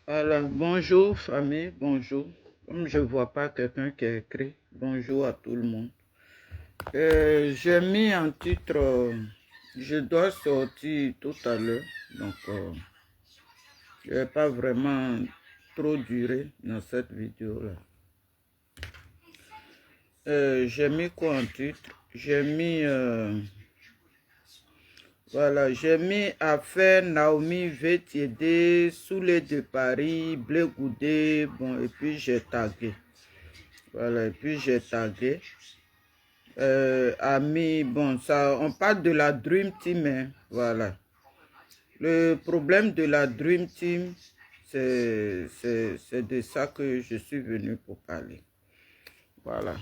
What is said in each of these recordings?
Voilà, bonjour famille, bonjour. Comme je ne vois pas quelqu'un qui a écrit, bonjour à tout le monde. J'ai mis un titre, je dois sortir tout à l'heure, donc je ne vais pas vraiment trop durer dans cette vidéo-là. J'ai mis quoi en titre? J'ai mis, voilà, j'ai mis affaire Naomi veut t'aider, Soulé de Paris, Blé Goudé, bon, et puis j'ai tagué. Voilà, et puis j'ai tagué. Ami, bon, ça, on parle de la Dream Team, hein, voilà. Le problème de la Dream Team, c'est de ça que je suis venu pour parler. Voilà.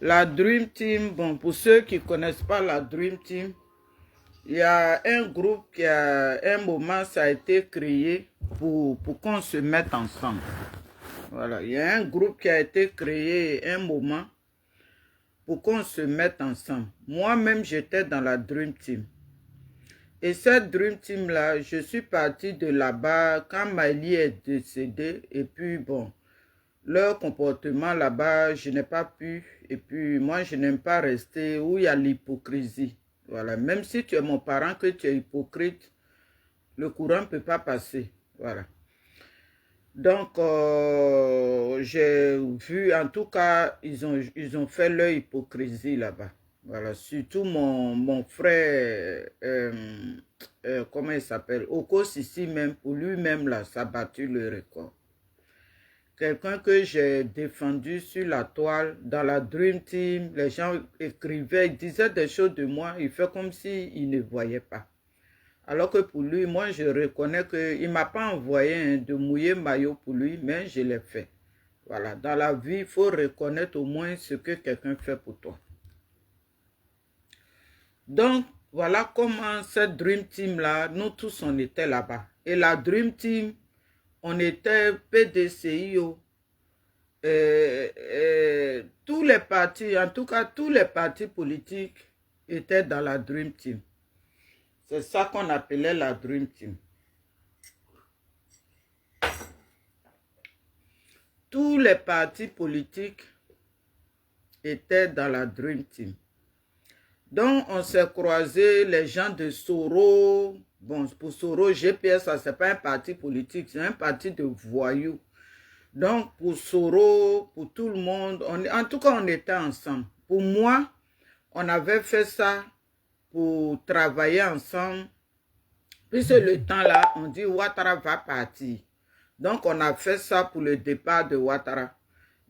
La Dream Team, bon, pour ceux qui ne connaissent pas la Dream Team, il y a un groupe qui a un moment, ça a été créé pour qu'on se mette ensemble. Voilà, il y a un groupe qui a été créé un moment pour qu'on se mette ensemble. Moi-même, j'étais dans la Dream Team. Et cette Dream Team-là, je suis parti de là-bas quand Miley est décédée. Et puis, bon, leur comportement là-bas, je n'ai pas pu. Et puis, moi, je n'aime pas rester où il y a l'hypocrisie. Voilà, même si tu es mon parent, que tu es hypocrite, le courant ne peut pas passer. Voilà. Donc, j'ai vu, en tout cas, ils ont fait leur hypocrisie là-bas. Voilà, surtout mon frère, comment il s'appelle, Oko Sissi même, pour lui-même, là, ça a battu le record. Quelqu'un que j'ai défendu sur la toile, dans la Dream Team, les gens écrivaient, ils disaient des choses de moi, il fait comme s'il ne voyait pas. Alors que pour lui, moi, je reconnais qu'il ne m'a pas envoyé de mouiller maillot pour lui, mais je l'ai fait. Voilà, dans la vie, il faut reconnaître au moins ce que quelqu'un fait pour toi. Donc, voilà comment cette Dream Team-là, nous tous, on était là-bas. Et la Dream Team, on était PDCIO. Tous les partis, en tout cas, tous les partis politiques étaient dans la Dream Team. C'est ça qu'on appelait la Dream Team. Tous les partis politiques étaient dans la Dream Team. Donc, on s'est croisés, les gens de Soro. Bon, pour Soro, GPS, ça, c'est pas un parti politique, c'est un parti de voyous. Donc, pour Soro, pour tout le monde, en tout cas, on était ensemble. Pour moi, on avait fait ça pour travailler ensemble. Puisque le temps là, on dit Ouattara va partir. Donc, on a fait ça pour le départ de Ouattara.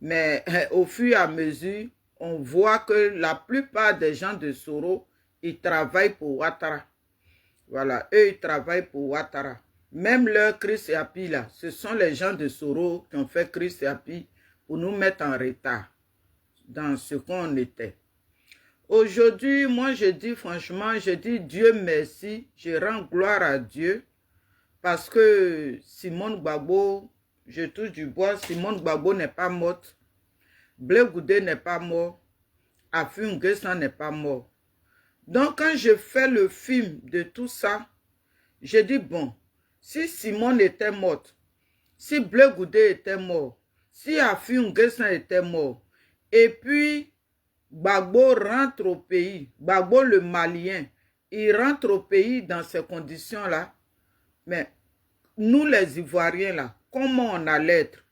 Mais au fur et à mesure, on voit que la plupart des gens de Soro, ils travaillent pour Ouattara. Voilà, eux, ils travaillent pour Ouattara. Même leur Chris et Api, là, ce sont les gens de Soro qui ont fait Chris et Api pour nous mettre en retard dans ce qu'on était. Aujourd'hui, moi, je dis franchement, je dis Dieu merci, je rends gloire à Dieu parce que Simone Gbagbo, je touche du bois, Simone Gbagbo n'est pas morte, Blé Goudé n'est pas mort, Afi N'Guessan n'est pas mort. Donc, quand je fais le film de tout ça, je dis bon, si Simone était morte, si Blé Goudé était mort, si Afi N'Guessan était mort, et puis Gbagbo rentre au pays, Gbagbo le Malien, il rentre au pays dans ces conditions-là, mais nous les Ivoiriens là, comment on allait être?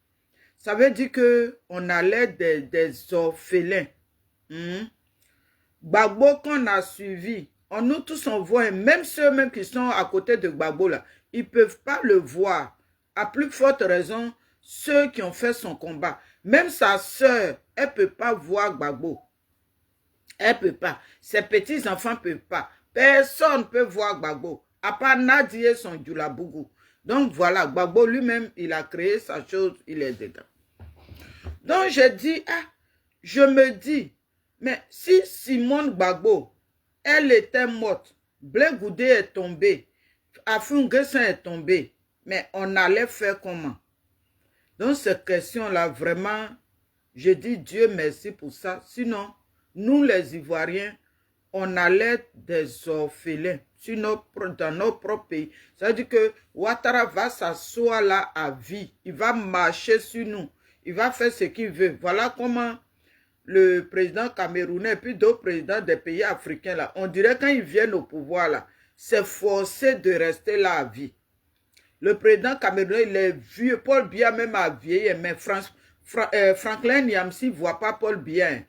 Ça veut dire qu'on allait des orphelins. Gbagbo qu'on a suivi, nous tous on voit, même ceux-mêmes qui sont à côté de Gbagbo là, ils ne peuvent pas le voir. À plus forte raison, ceux qui ont fait son combat. Même sa soeur, elle ne peut pas voir Gbagbo. Elle ne peut pas. Ses petits-enfants ne peuvent pas. Personne ne peut voir Gbagbo. À part Nadi et son Djoulabougou. Donc voilà, Gbagbo lui-même, il a créé sa chose, il est dedans. Donc je dis, je me dis, mais si Simone Gbagbo, elle était morte, Blé Goudé est tombé, Afi N'Guessan est tombé, mais on allait faire comment? Donc cette question-là, vraiment, je dis Dieu merci pour ça. Sinon, nous les Ivoiriens, on allait des orphelins dans notre propre pays. Ça veut dire que Ouattara va s'asseoir là à vie. Il va marcher sur nous. Il va faire ce qu'il veut. Voilà comment le président camerounais et puis d'autres présidents des pays africains, là, on dirait quand ils viennent au pouvoir, là, c'est forcé de rester là à vie. Le président camerounais, il est vieux. Paul Biya même a vieilli, mais Franklin Nyamsi ne voit pas Paul Biya.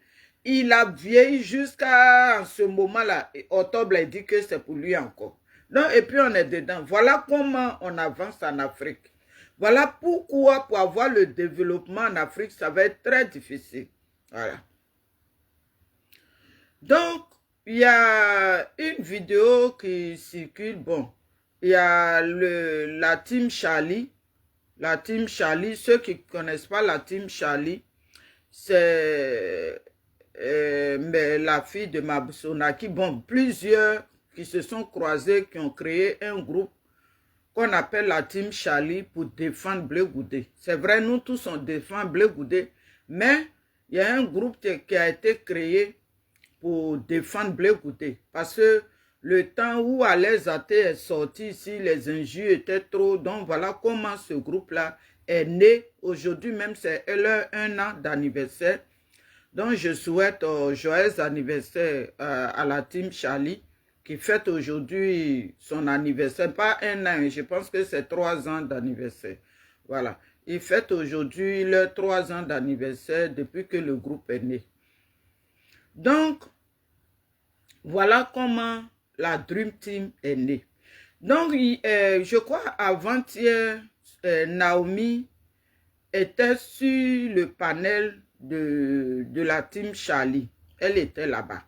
Il a vieilli jusqu'à ce moment-là. Octobre, il dit que c'est pour lui encore. Donc, et puis on est dedans. Voilà comment on avance en Afrique. Voilà pourquoi pour avoir le développement en Afrique, ça va être très difficile. Voilà. Donc, il y a une vidéo qui circule. Bon, il y a la team Charlie. La team Charlie, ceux qui ne connaissent pas la team Charlie, c'est la fille de Mabusonaki. Bon, plusieurs qui se sont croisés, qui ont créé un groupe qu'on appelle la team Charlie pour défendre Blé Goudé. C'est vrai, nous tous on défend Blé Goudé, mais il y a un groupe qui a été créé pour défendre Blé Goudé. Parce que le temps où Alain Athé est sorti ici, les injures étaient trop. Donc voilà comment ce groupe-là est né. Aujourd'hui même, c'est leur 1 an d'anniversaire. Donc je souhaite joyeux anniversaire à la team Charlie qui fête aujourd'hui son anniversaire. Pas 1 an, je pense que c'est 3 ans d'anniversaire. Voilà. Ils fêtent aujourd'hui leurs 3 ans d'anniversaire depuis que le groupe est né. Donc, voilà comment la Dream Team est née. Donc, je crois avant-hier, Naomi était sur le panel de la Team Charlie. Elle était là-bas.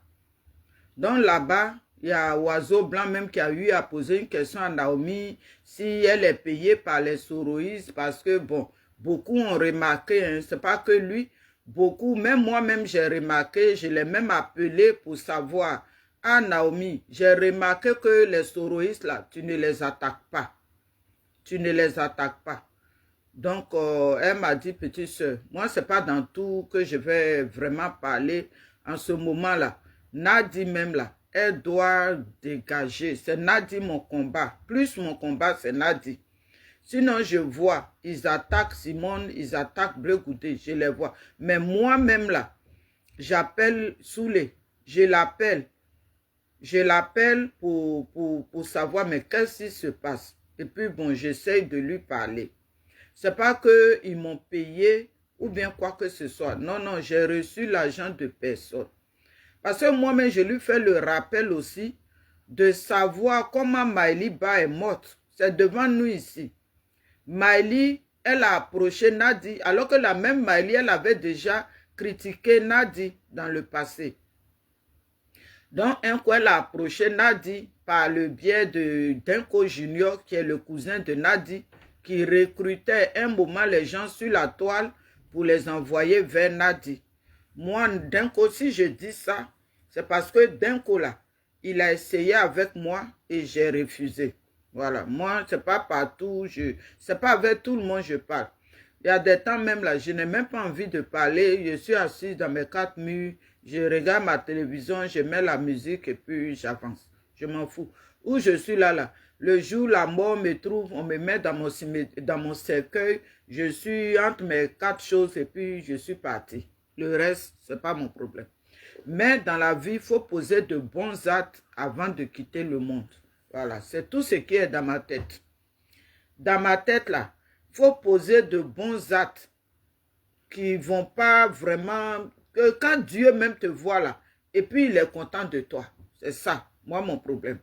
Donc, là-bas, il y a Oiseau Blanc même qui a eu à poser une question à Naomi si elle est payée par les soroïstes parce que, bon, beaucoup ont remarqué, hein, c'est pas que lui, beaucoup, même moi-même j'ai remarqué, je l'ai même appelé pour savoir. Ah Naomi, j'ai remarqué que les soroïstes là, tu ne les attaques pas. Tu ne les attaques pas. Donc, elle m'a dit, petite soeur, moi, ce n'est pas dans tout que je vais vraiment parler en ce moment-là. Nadi même là, elle doit dégager. C'est Nadi mon combat. Plus mon combat, c'est Nadi. Sinon, je vois, ils attaquent Simone, ils attaquent Blé Goudé, je les vois. Mais moi-même là, j'appelle Soulé, je l'appelle. Je l'appelle pour savoir, mais qu'est-ce qui se passe? Et puis, bon, j'essaye de lui parler. C'est pas qu'ils m'ont payé ou bien quoi que ce soit. Non, non, j'ai reçu l'argent de personne. Parce que moi-même, je lui fais le rappel aussi de savoir comment Maëlie Ba est morte. C'est devant nous ici. Maëlie, elle a approché Nadi, alors que la même Maëlie, elle avait déjà critiqué Nadi dans le passé. Donc, un coup, elle a approché Nadi par le biais de Denko Junior, qui est le cousin de Nadi, qui recrutait un moment les gens sur la toile pour les envoyer vers Nadi. Moi, Denko, si je dis ça, c'est parce que Denko, là, il a essayé avec moi et j'ai refusé. Voilà, moi, c'est pas partout, c'est pas avec tout le monde je parle. Il y a des temps même là, je n'ai même pas envie de parler. Je suis assise dans mes 4 murs, je regarde ma télévision, je mets la musique et puis j'avance. Je m'en fous. Où je suis là. Le jour la mort me trouve, on me met dans mon cercueil. Je suis entre mes 4 choses et puis je suis parti. Le reste, c'est pas mon problème. Mais dans la vie, il faut poser de bons actes avant de quitter le monde. Voilà, c'est tout ce qui est dans ma tête. Dans ma tête, là, il faut poser de bons actes qui ne vont pas vraiment... Que quand Dieu même te voit là, et puis il est content de toi. C'est ça, moi, mon problème.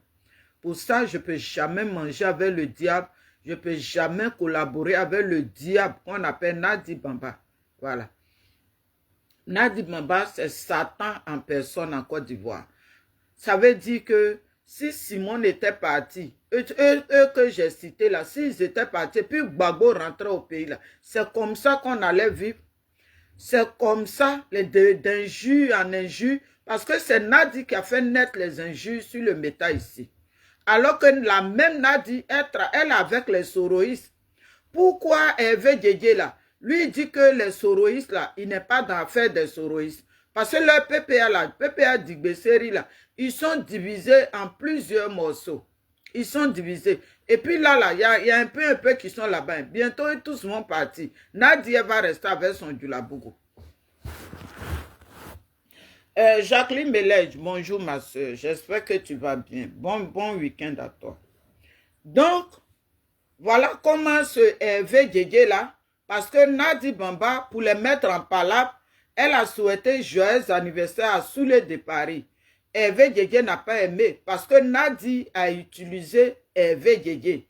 Pour ça, je ne peux jamais manger avec le diable. Je ne peux jamais collaborer avec le diable qu'on appelle Nadi Bamba. Voilà. Nadi Bamba, c'est Satan en personne en Côte d'Ivoire. Ça veut dire que si Simon était parti, eux que j'ai cités là, s'ils étaient partis, puis Gbagbo rentrait au pays là, c'est comme ça qu'on allait vivre. C'est comme ça, d'injure en injure, parce que c'est Nadi qui a fait naître les injures sur le méta ici. Alors que la même Nadi, elle avec les soroïstes. Pourquoi Hervé Djedje là, lui dit que les soroïstes là, il n'est pas dans l'affaire des soroïstes. Parce que leur PPA là, PPA d'Igbeseri là, ils sont divisés en plusieurs morceaux. Ils sont divisés. Et puis là, il y a un peu qui sont là-bas. Bientôt, ils tous vont partir. Nadia va rester avec son Djulabougou. Jacqueline Melège, bonjour ma soeur. J'espère que tu vas bien. Bon week-end à toi. Donc, voilà comment ce Hervé Djedje là, parce que Nadi Bamba, pour les mettre en palabre, elle a souhaité joyeux anniversaire à Soulé de Paris. Hervé Djedje n'a pas aimé parce que Nadi a utilisé Hervé Djedje.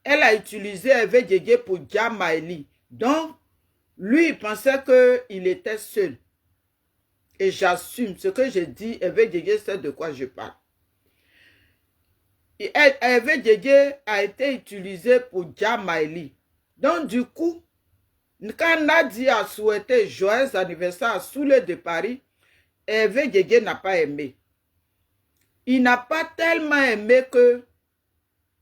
Elle a utilisé Hervé Djedje pour Dia Maëlie. Donc, lui, il pensait qu'il était seul. Et j'assume ce que j'ai dit, Hervé Djedje sait de quoi je parle. Hervé Djedje a été utilisé pour Dia Maëlie. Donc, du coup, quand Nadi a souhaité joyeux anniversaire à Soulé de Paris, Hervé Djedje n'a pas aimé. Il n'a pas tellement aimé que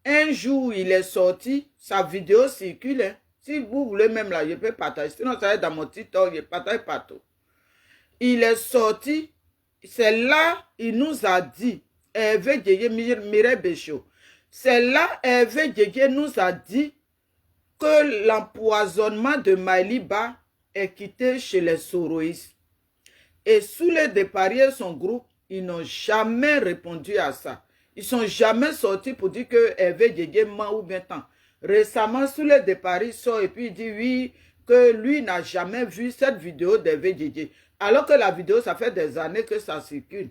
un jour il est sorti, sa vidéo circule. Hein. Si vous voulez même là, je peux partager. Sinon, ça va être dans mon TikTok, je partage partout. Il est sorti, c'est là, il nous a dit, Hervé Djedje Mireille Béchot, c'est là, Hervé Djedje nous a dit que l'empoisonnement de Maëlie Ba est quitté chez les soroïstes. Et Soulé de Paris et son groupe, ils n'ont jamais répondu à ça. Ils ne sont jamais sortis pour dire que Hervé Djedje ment ou bien tant. Récemment, Soulé de Paris sort et puis il dit oui, que lui n'a jamais vu cette vidéo d'Hervé Djedje. Alors que la vidéo, ça fait des années que ça circule.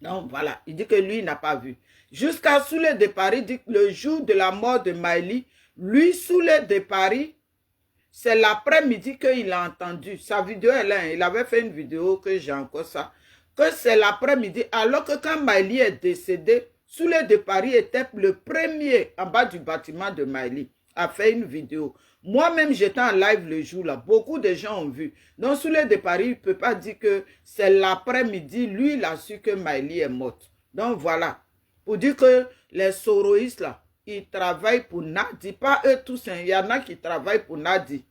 Donc voilà, il dit que lui n'a pas vu. Jusqu'à Soulé de Paris dit que le jour de la mort de Maëlie, lui, Soulé de Paris, c'est l'après-midi qu'il a entendu. Sa vidéo est là. Il avait fait une vidéo que j'ai encore ça. Que c'est l'après-midi. Alors que quand Maëlie est décédée, Soulé de Paris était le premier en bas du bâtiment de Maëlie à faire une vidéo. Moi-même, j'étais en live le jour là. Beaucoup de gens ont vu. Donc, Soulé de Paris, il ne peut pas dire que c'est l'après-midi. Lui, il a su que Maëlie est morte. Donc, voilà. Pour dire que les soroïstes là, ils travaillent pour Nadi, pas eux tous. Il y en a qui travaillent pour Nadi.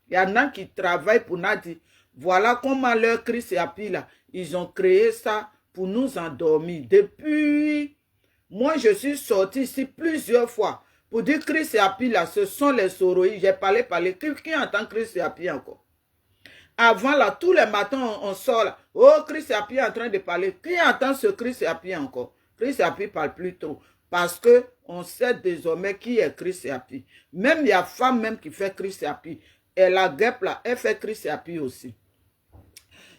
Il y en a qui travaillent pour Nadi. Voilà comment leur Chris et Api là, ils ont créé ça pour nous endormir. Depuis, moi je suis sorti ici plusieurs fois pour dire Chris et Api là, ce sont les soroïs. J'ai parlé. Qui entend Chris et Api encore? Avant là, tous les matins on sort là. Oh, Chris et Api est en train de parler. Qui entend ce Chris et Api encore? Chris et Api ne parle plus trop. Parce que on sait désormais qui est Chris et Api. Même il y a femme même qui fait Chris et Api. Et la guêpe là, elle fait Chris et Api aussi.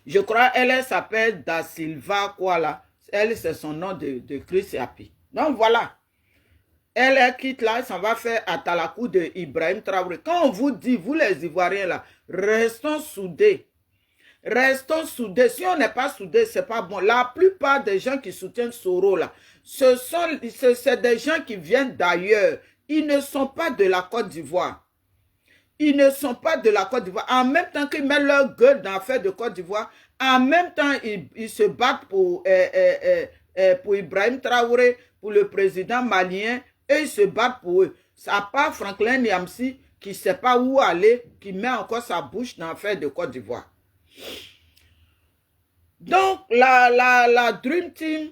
Je crois elle s'appelle Da Silva quoi là. Elle, c'est son nom de Chris Yapi. Donc voilà. Elle quitte là, ça va faire à Talakou de Ibrahim Traoré. Quand on vous dit, vous les Ivoiriens là, restons soudés. Restons soudés. Si on n'est pas soudés, c'est pas bon. La plupart des gens qui soutiennent Soro là, c'est des gens qui viennent d'ailleurs. Ils ne sont pas de la Côte d'Ivoire. Ils ne sont pas de la Côte d'Ivoire. En même temps qu'ils mettent leur gueule dans l'affaire de Côte d'Ivoire, en même temps, ils se battent pour Ibrahim Traoré, pour le président malien, et ils se battent pour eux. Ça part Franklin Niamsi qui ne sait pas où aller, qui met encore sa bouche dans l'affaire de Côte d'Ivoire. Donc, la Dream Team,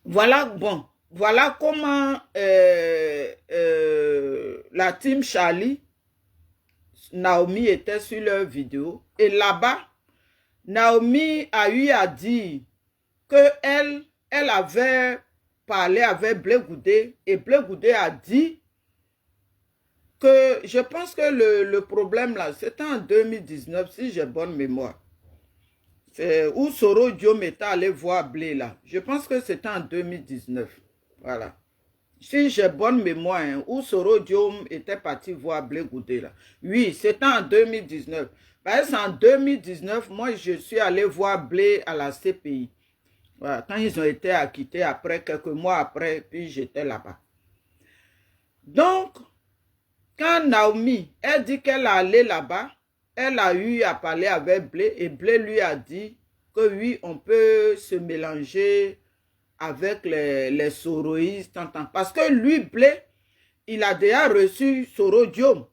voilà, bon, voilà comment la team Charlie, Naomi était sur leur vidéo. Et là-bas, Naomi a eu à dire qu'elle avait parlé avec Blé Goudé et Blé Goudé a dit que je pense que le problème là, c'était en 2019, si j'ai bonne mémoire. C'est où Soro Diom était allé voir Blé là. Je pense que c'était en 2019. Voilà. Si j'ai bonne mémoire, hein, où Soro Diom était parti voir Blé Goudé là. Oui, c'était en 2019. Parce qu'en 2019, moi je suis allé voir Blé à la CPI. Voilà. Quand ils ont été acquittés après, quelques mois après, puis j'étais là-bas. Donc, quand Naomi, elle dit qu'elle est allée là-bas, elle a eu à parler avec Blé et Blé lui a dit que oui, on peut se mélanger avec les soroïstes. Parce que lui, Blé, il a déjà reçu Soro Diom.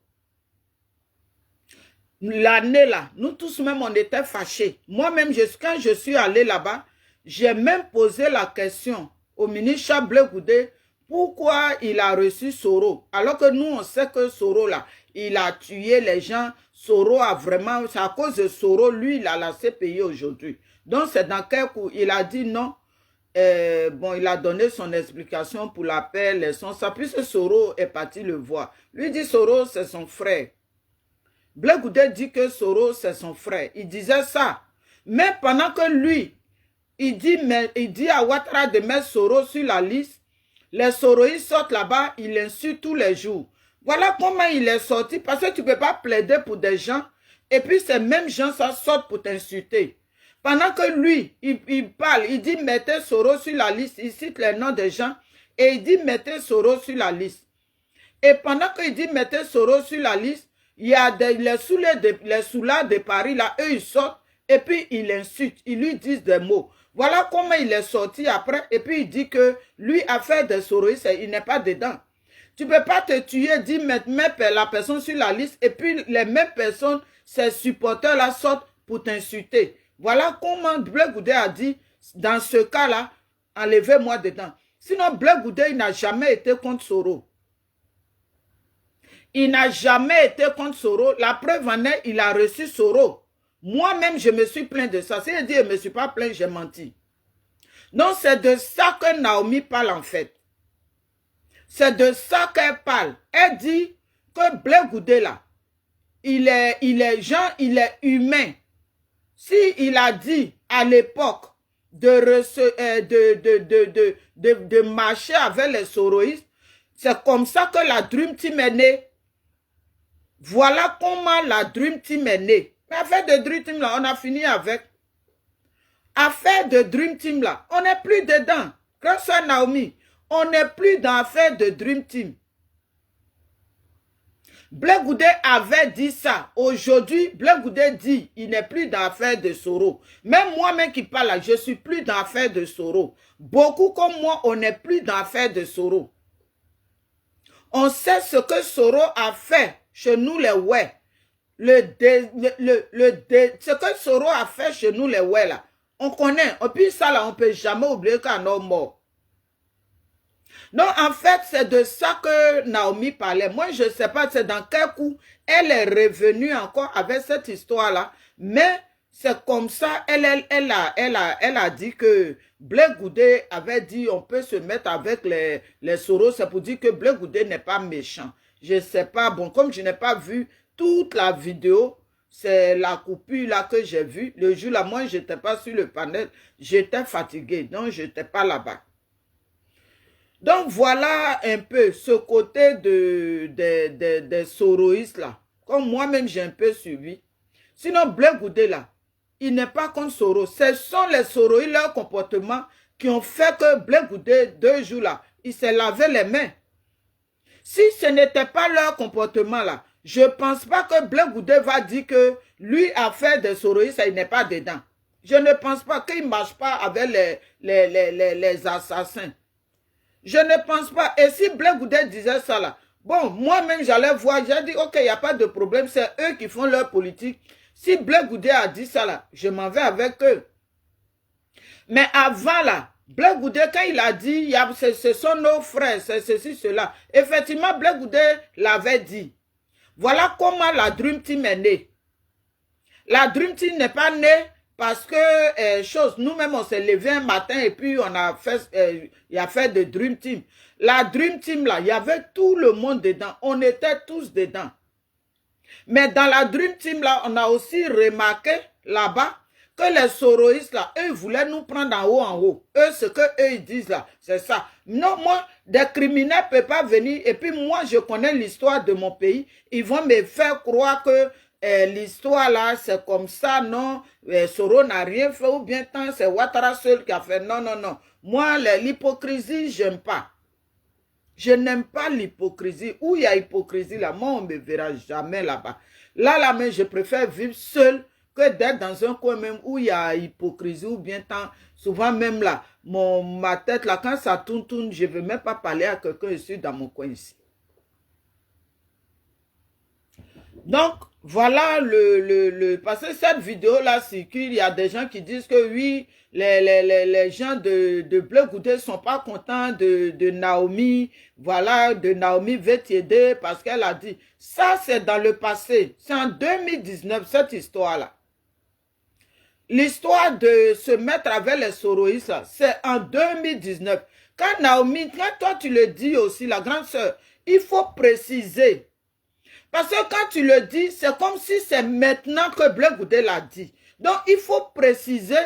L'année là, nous tous même, on était fâchés. Moi-même, quand je suis allé là-bas, j'ai même posé la question au ministre Blé Goudé, pourquoi il a reçu Soro? Alors que nous, on sait que Soro là, il a tué les gens. Soro a vraiment, c'est à cause de Soro, lui, il a la CPI aujourd'hui. Donc, c'est dans quel coup il a dit non. Bon, il a donné son explication pour la paix, les sons. Ça, puisque Soro est parti le voir. Lui dit Soro, c'est son frère. Blé Goudé dit que Soro, c'est son frère. Il disait ça. Mais pendant que lui, il dit à Ouattara de mettre Soro sur la liste, les soroïstes sortent là-bas, il insulte tous les jours. Voilà comment il est sorti, parce que tu ne peux pas plaider pour des gens, et puis ces mêmes gens ça sortent pour t'insulter. Pendant que lui, il parle, il dit mettez Soro sur la liste, il cite les noms des gens, et il dit mettez Soro sur la liste. Et pendant qu'il dit mettez Soro sur la liste, il y a les soulards de Paris, là, eux ils sortent, et puis ils l'insultent, ils lui disent des mots. Voilà comment il est sorti après. Et puis il dit que lui, affaire des soroïstes, il n'est pas dedans. Tu ne peux pas te tuer, dire mettre la personne sur la liste. Et puis les mêmes personnes, ces supporters-là sortent pour t'insulter. Voilà comment Blé Goudé a dit, dans ce cas-là, enlevez-moi dedans. Sinon, Blé Goudé, il n'a jamais été contre Soro. Il n'a jamais été contre Soro. La preuve en est, il a reçu Soro. Moi-même, je me suis plaint de ça. Si elle dit, je ne me suis pas plaint, j'ai menti. Donc, c'est de ça que Naomi parle en fait. C'est de ça qu'elle parle. Elle dit que Blé Goudé là, il est humain. Si il a dit à l'époque de marcher avec les soroïstes, c'est comme ça que la Dream Team est née. Voilà comment la Dream Team est née. Affaire de Dream Team là, on a fini avec. Affaire de Dream Team là, on n'est plus dedans. Grâce à Naomi, on n'est plus dans l'affaire de Dream Team. Blé Goudé avait dit ça. Aujourd'hui, Blé Goudé dit il n'est plus dans l'affaire de Soro. Même moi-même qui parle là, je ne suis plus dans l'affaire de Soro. Beaucoup comme moi, on n'est plus dans l'affaire de Soro. On sait ce que Soro a fait chez nous les ouais. Ce que Soro a fait chez nous les ouais là, on connaît. Et puis ça là, on ne peut jamais oublier qu'un homme mort. Donc en fait, c'est de ça que Naomi parlait. Moi, je ne sais pas c'est dans quel coup elle est revenue encore avec cette histoire là. Mais c'est comme ça, elle a dit que Blé Goudé avait dit on peut se mettre avec les Soro. C'est pour dire que Blé Goudé n'est pas méchant. Je ne sais pas, bon, comme je n'ai pas vu toute la vidéo, c'est la coupure là que j'ai vue. Le jour là, moi, je n'étais pas sur le panel. J'étais fatigué, donc je n'étais pas là-bas. Donc, voilà un peu ce côté des soroïstes là. Comme moi-même, j'ai un peu suivi. Sinon, Blé Goudé là, il n'est pas contre Soro. Ce sont les soroïstes, leur comportement, qui ont fait que Blé Goudé, 2 jours là, il s'est lavé les mains. Si ce n'était pas leur comportement là, je ne pense pas que Blé Goudé va dire que lui a fait des soroïstes, il n'est pas dedans. Je ne pense pas qu'il ne marche pas avec les assassins. Je ne pense pas. Et si Blé Goudé disait ça là, bon, moi-même j'allais voir, j'ai dit, ok, il n'y a pas de problème, c'est eux qui font leur politique. Si Blé Goudé a dit ça là, je m'en vais avec eux. Mais avant là, Blé Goudé, quand il a dit, ce sont nos frères, c'est ceci, cela. Effectivement, Blé Goudé l'avait dit. Voilà comment la Dream Team est née. La Dream Team n'est pas née parce que, nous-mêmes, on s'est levé un matin et puis on a fait, il a fait de Dream Team. La Dream Team là, il y avait tout le monde dedans. On était tous dedans. Mais dans la Dream Team là, on a aussi remarqué là-bas que les soroïstes là, eux voulaient nous prendre en haut en haut. Eux, ce que eux ils disent là, c'est ça. Non, moi, des criminels ne peuvent pas venir. Et puis moi, je connais l'histoire de mon pays. Ils vont me faire croire que l'histoire là, c'est comme ça, non. Soro n'a rien fait ou bien tant, c'est Ouattara seul qui a fait. Non, non, non. Moi, l'hypocrisie, j'aime pas. Je n'aime pas l'hypocrisie. Où il y a hypocrisie là, moi, on ne me verra jamais là-bas. Là, mais je préfère vivre seul que d'être dans un coin même où il y a hypocrisie ou bien tant. Souvent même là, ma tête là, quand ça tourne, je ne veux même pas parler à quelqu'un ici dans mon coin ici. Donc, voilà parce que cette vidéo-là circule, il y a des gens qui disent que oui, les gens de Blé Goudé ne sont pas contents de Naomi. Voilà, de Naomi veut t'aider parce qu'elle a dit. Ça, c'est dans le passé. C'est en 2019, cette histoire-là. L'histoire de se mettre avec les soroïstes, c'est en 2019. Quand Naomi, quand toi tu le dis aussi, la grande sœur, il faut préciser. Parce que quand tu le dis, c'est comme si c'est maintenant que Blé Goudé l'a dit. Donc, il faut préciser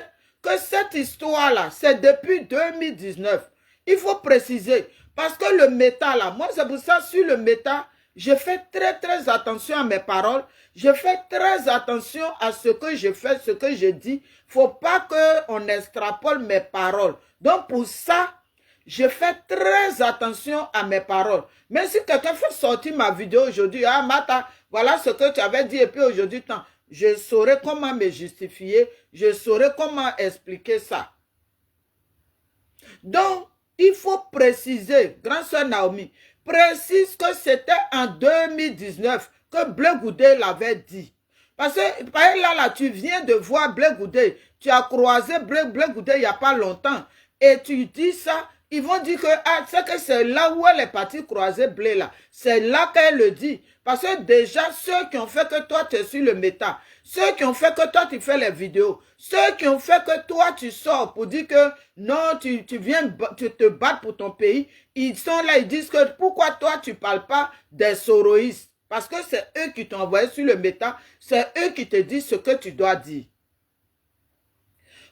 que cette histoire-là, c'est depuis 2019. Il faut préciser. Parce que le méta, là, moi, c'est pour ça, sur le méta, je fais très attention à mes paroles. Je fais très attention à ce que je fais, ce que je dis. Il ne faut pas qu'on extrapole mes paroles. Donc, pour ça, je fais très attention à mes paroles. Mais si quelqu'un fait sortir ma vidéo aujourd'hui, ah Mata, voilà ce que tu avais dit et puis aujourd'hui, je saurais comment me justifier, je saurais comment expliquer ça. Donc, il faut préciser, grande sœur Naomi, précise que c'était en 2019 que Blé Goudé l'avait dit. Parce que là, tu viens de voir Blé Goudé, tu as croisé Blé Goudé il n'y a pas longtemps et tu dis ça. Ils vont dire que c'est là où elle est partie croiser Blé là. C'est là qu'elle le dit. Parce que déjà, ceux qui ont fait que toi, tu es sur le méta, ceux qui ont fait que toi, tu fais les vidéos, ceux qui ont fait que toi, tu sors pour dire que non, tu viens te battre pour ton pays, ils sont là, ils disent que pourquoi toi, tu ne parles pas des soroïstes? Parce que c'est eux qui t'ont envoyé sur le méta, c'est eux qui te disent ce que tu dois dire.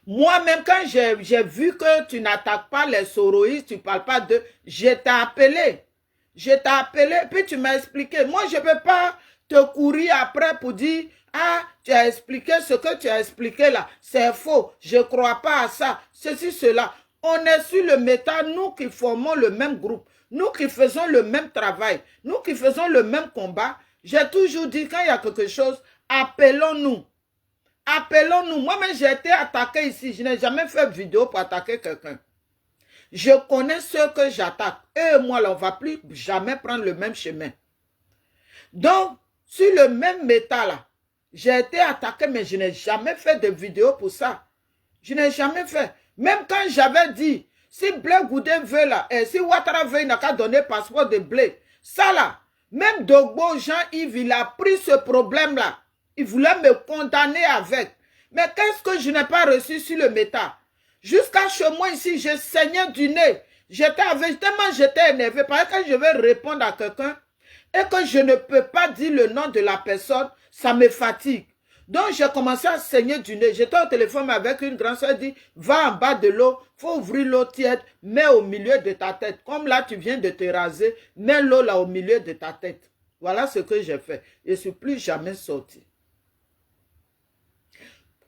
Moi-même, quand j'ai vu que tu n'attaques pas les soroïstes, tu ne parles pas d'eux, je t'ai appelé. Je t'ai appelé, puis tu m'as expliqué. Moi, je ne peux pas te courir après pour dire, ah, tu as expliqué ce que tu as expliqué là. C'est faux, je ne crois pas à ça, ceci, cela. On est sur le méta, nous qui formons le même groupe, nous qui faisons le même travail, nous qui faisons le même combat. J'ai toujours dit, quand il y a quelque chose, appelons-nous. Appelons-nous. Moi-même, j'ai été attaqué ici. Je n'ai jamais fait vidéo pour attaquer quelqu'un. Je connais ceux que j'attaque. Eux et moi, là, on ne va plus jamais prendre le même chemin. Donc, sur le même méta, là, j'ai été attaqué, mais je n'ai jamais fait de vidéo pour ça. Je n'ai jamais fait. Même quand j'avais dit, si Blé Goudé veut là, et si Ouattara veut, il n'a qu'à donner passeport de Blé. Ça là, même Dogbo, Jean-Yves, il a pris ce problème-là. Il voulait me condamner avec. Mais qu'est-ce que je n'ai pas reçu sur le méta? Jusqu'à chez moi ici, je saignais du nez. Tellement j'étais énervé. Parce que quand je vais répondre à quelqu'un et que je ne peux pas dire le nom de la personne, ça me fatigue. Donc, j'ai commencé à saigner du nez. J'étais au téléphone avec une grande soeur, dit, va en bas de l'eau, faut ouvrir l'eau tiède, mets au milieu de ta tête. Comme là, tu viens de te raser, mets l'eau là au milieu de ta tête. Voilà ce que j'ai fait. Je ne suis plus jamais sorti.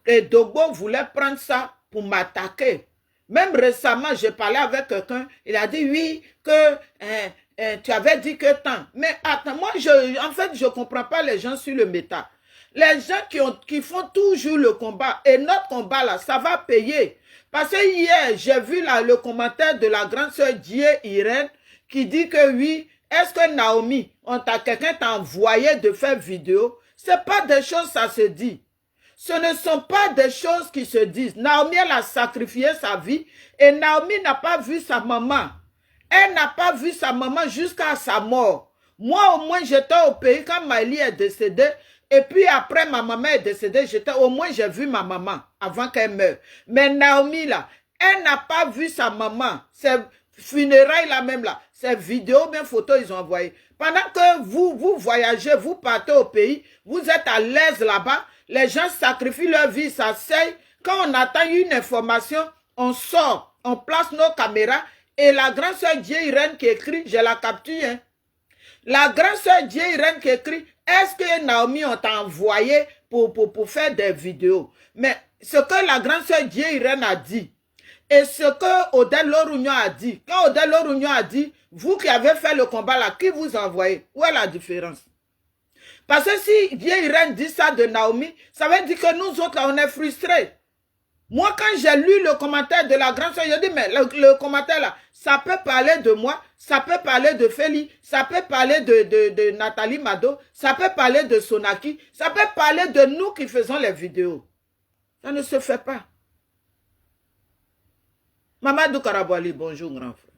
Et Dogbo voulait prendre ça pour m'attaquer. Même récemment, j'ai parlé avec quelqu'un, il a dit, oui, que tu avais dit que tant. Mais attends, moi, en fait, je ne comprends pas les gens sur le méta. Les gens qui font toujours le combat, et notre combat là, ça va payer. Parce que hier, j'ai vu là le commentaire de la grande sœur Dieu Irène qui dit que oui, est-ce que Naomi, quelqu'un t'a envoyé de faire vidéo? C'est pas des choses, ça se dit. Ce ne sont pas des choses qui se disent. Naomi, elle a sacrifié sa vie et Naomi n'a pas vu sa maman. Elle n'a pas vu sa maman jusqu'à sa mort. Moi, au moins, j'étais au pays quand Maëlie est décédée. Et puis après, ma maman est décédée. Au moins, j'ai vu ma maman avant qu'elle meure. Mais Naomi, là, elle n'a pas vu sa maman. Ces funérailles, là même, là, ces vidéos, bien photos, ils ont envoyé. Pendant que vous voyagez, vous partez au pays, vous êtes à l'aise là-bas, les gens sacrifient leur vie, ça sait. Quand on attend une information, on sort, on place nos caméras. Et la grande sœur Dieu Irène qui écrit, je la capture. Hein. La grande sœur Dieu Irène qui écrit, est-ce que Naomi on t'a envoyé pour faire des vidéos? Mais ce que la grande sœur Dieu Irène a dit, et ce que Odelle Lorugnon a dit, quand Odelle Lorugnon a dit, vous qui avez fait le combat là, qui vous a envoyé? Où est la différence? Parce que si Dieu Irène dit ça de Naomi, ça veut dire que nous autres là, on est frustrés. Moi, quand j'ai lu le commentaire de la grande sœur, j'ai dit, mais le commentaire là, ça peut parler de moi, ça peut parler de Feli, ça peut parler de Nathalie Mado, ça peut parler de Sonaki, ça peut parler de nous qui faisons les vidéos. Ça ne se fait pas. Mamadou Karabouali, bonjour grand frère.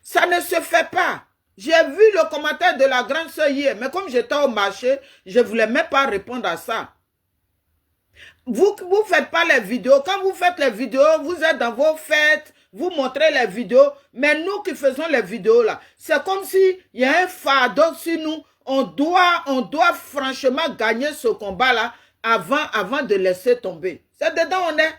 Ça ne se fait pas. J'ai vu le commentaire de la grande sœur hier, mais comme j'étais au marché, je ne voulais même pas répondre à ça. Vous ne faites pas les vidéos. Quand vous faites les vidéos, vous êtes dans vos fêtes, vous montrez les vidéos. Mais nous qui faisons les vidéos là, c'est comme si il y a un fardeau sur nous. On doit franchement gagner ce combat là avant de laisser tomber. C'est dedans on est.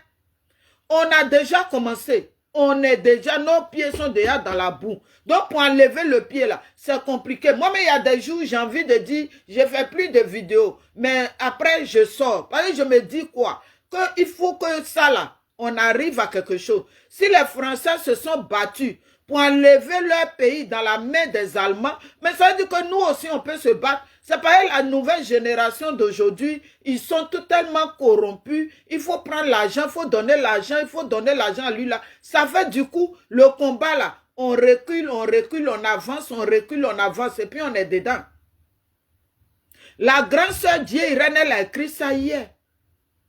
On a déjà commencé. On est déjà, nos pieds sont déjà dans la boue. Donc, pour enlever le pied là, c'est compliqué. Moi, mais il y a des jours, j'ai envie de dire, je ne fais plus de vidéos. Mais après, je sors. Parce que je me dis quoi? Qu'il faut que ça là, on arrive à quelque chose. Si les Français se sont battus pour enlever leur pays dans la main des Allemands, mais ça veut dire que nous aussi, on peut se battre. C'est pareil, la nouvelle génération d'aujourd'hui, ils sont totalement corrompus. Il faut prendre l'argent, il faut donner l'argent, il faut donner l'argent à lui là. Ça fait du coup, le combat là, on recule, on avance, on recule, on avance, et puis on est dedans. La grande sœur Dieu Irène, elle a écrit ça hier.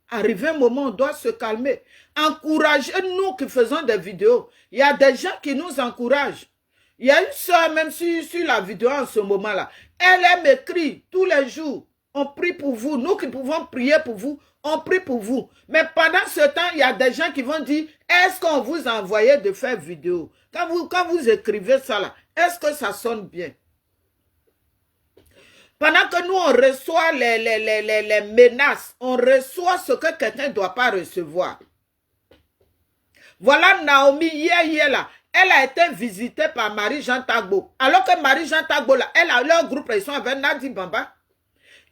Arrivé un moment, on doit se calmer. Encouragez nous qui faisons des vidéos. Il y a des gens qui nous encouragent. Il y a une soeur même sur la vidéo en ce moment-là. Elle m'écrit tous les jours. On prie pour vous. Nous qui pouvons prier pour vous, on prie pour vous. Mais pendant ce temps, il y a des gens qui vont dire, est-ce qu'on vous a envoyé de faire vidéo? Quand vous écrivez ça là, est-ce que ça sonne bien? Pendant que nous, on reçoit les menaces, on reçoit ce que quelqu'un ne doit pas recevoir. Voilà Naomi, hier là, elle a été visitée par Marie-Jean Tagbo. Alors que Marie-Jean Tagbo, là, elle a leur groupe, ils sont avec Nadi Bamba.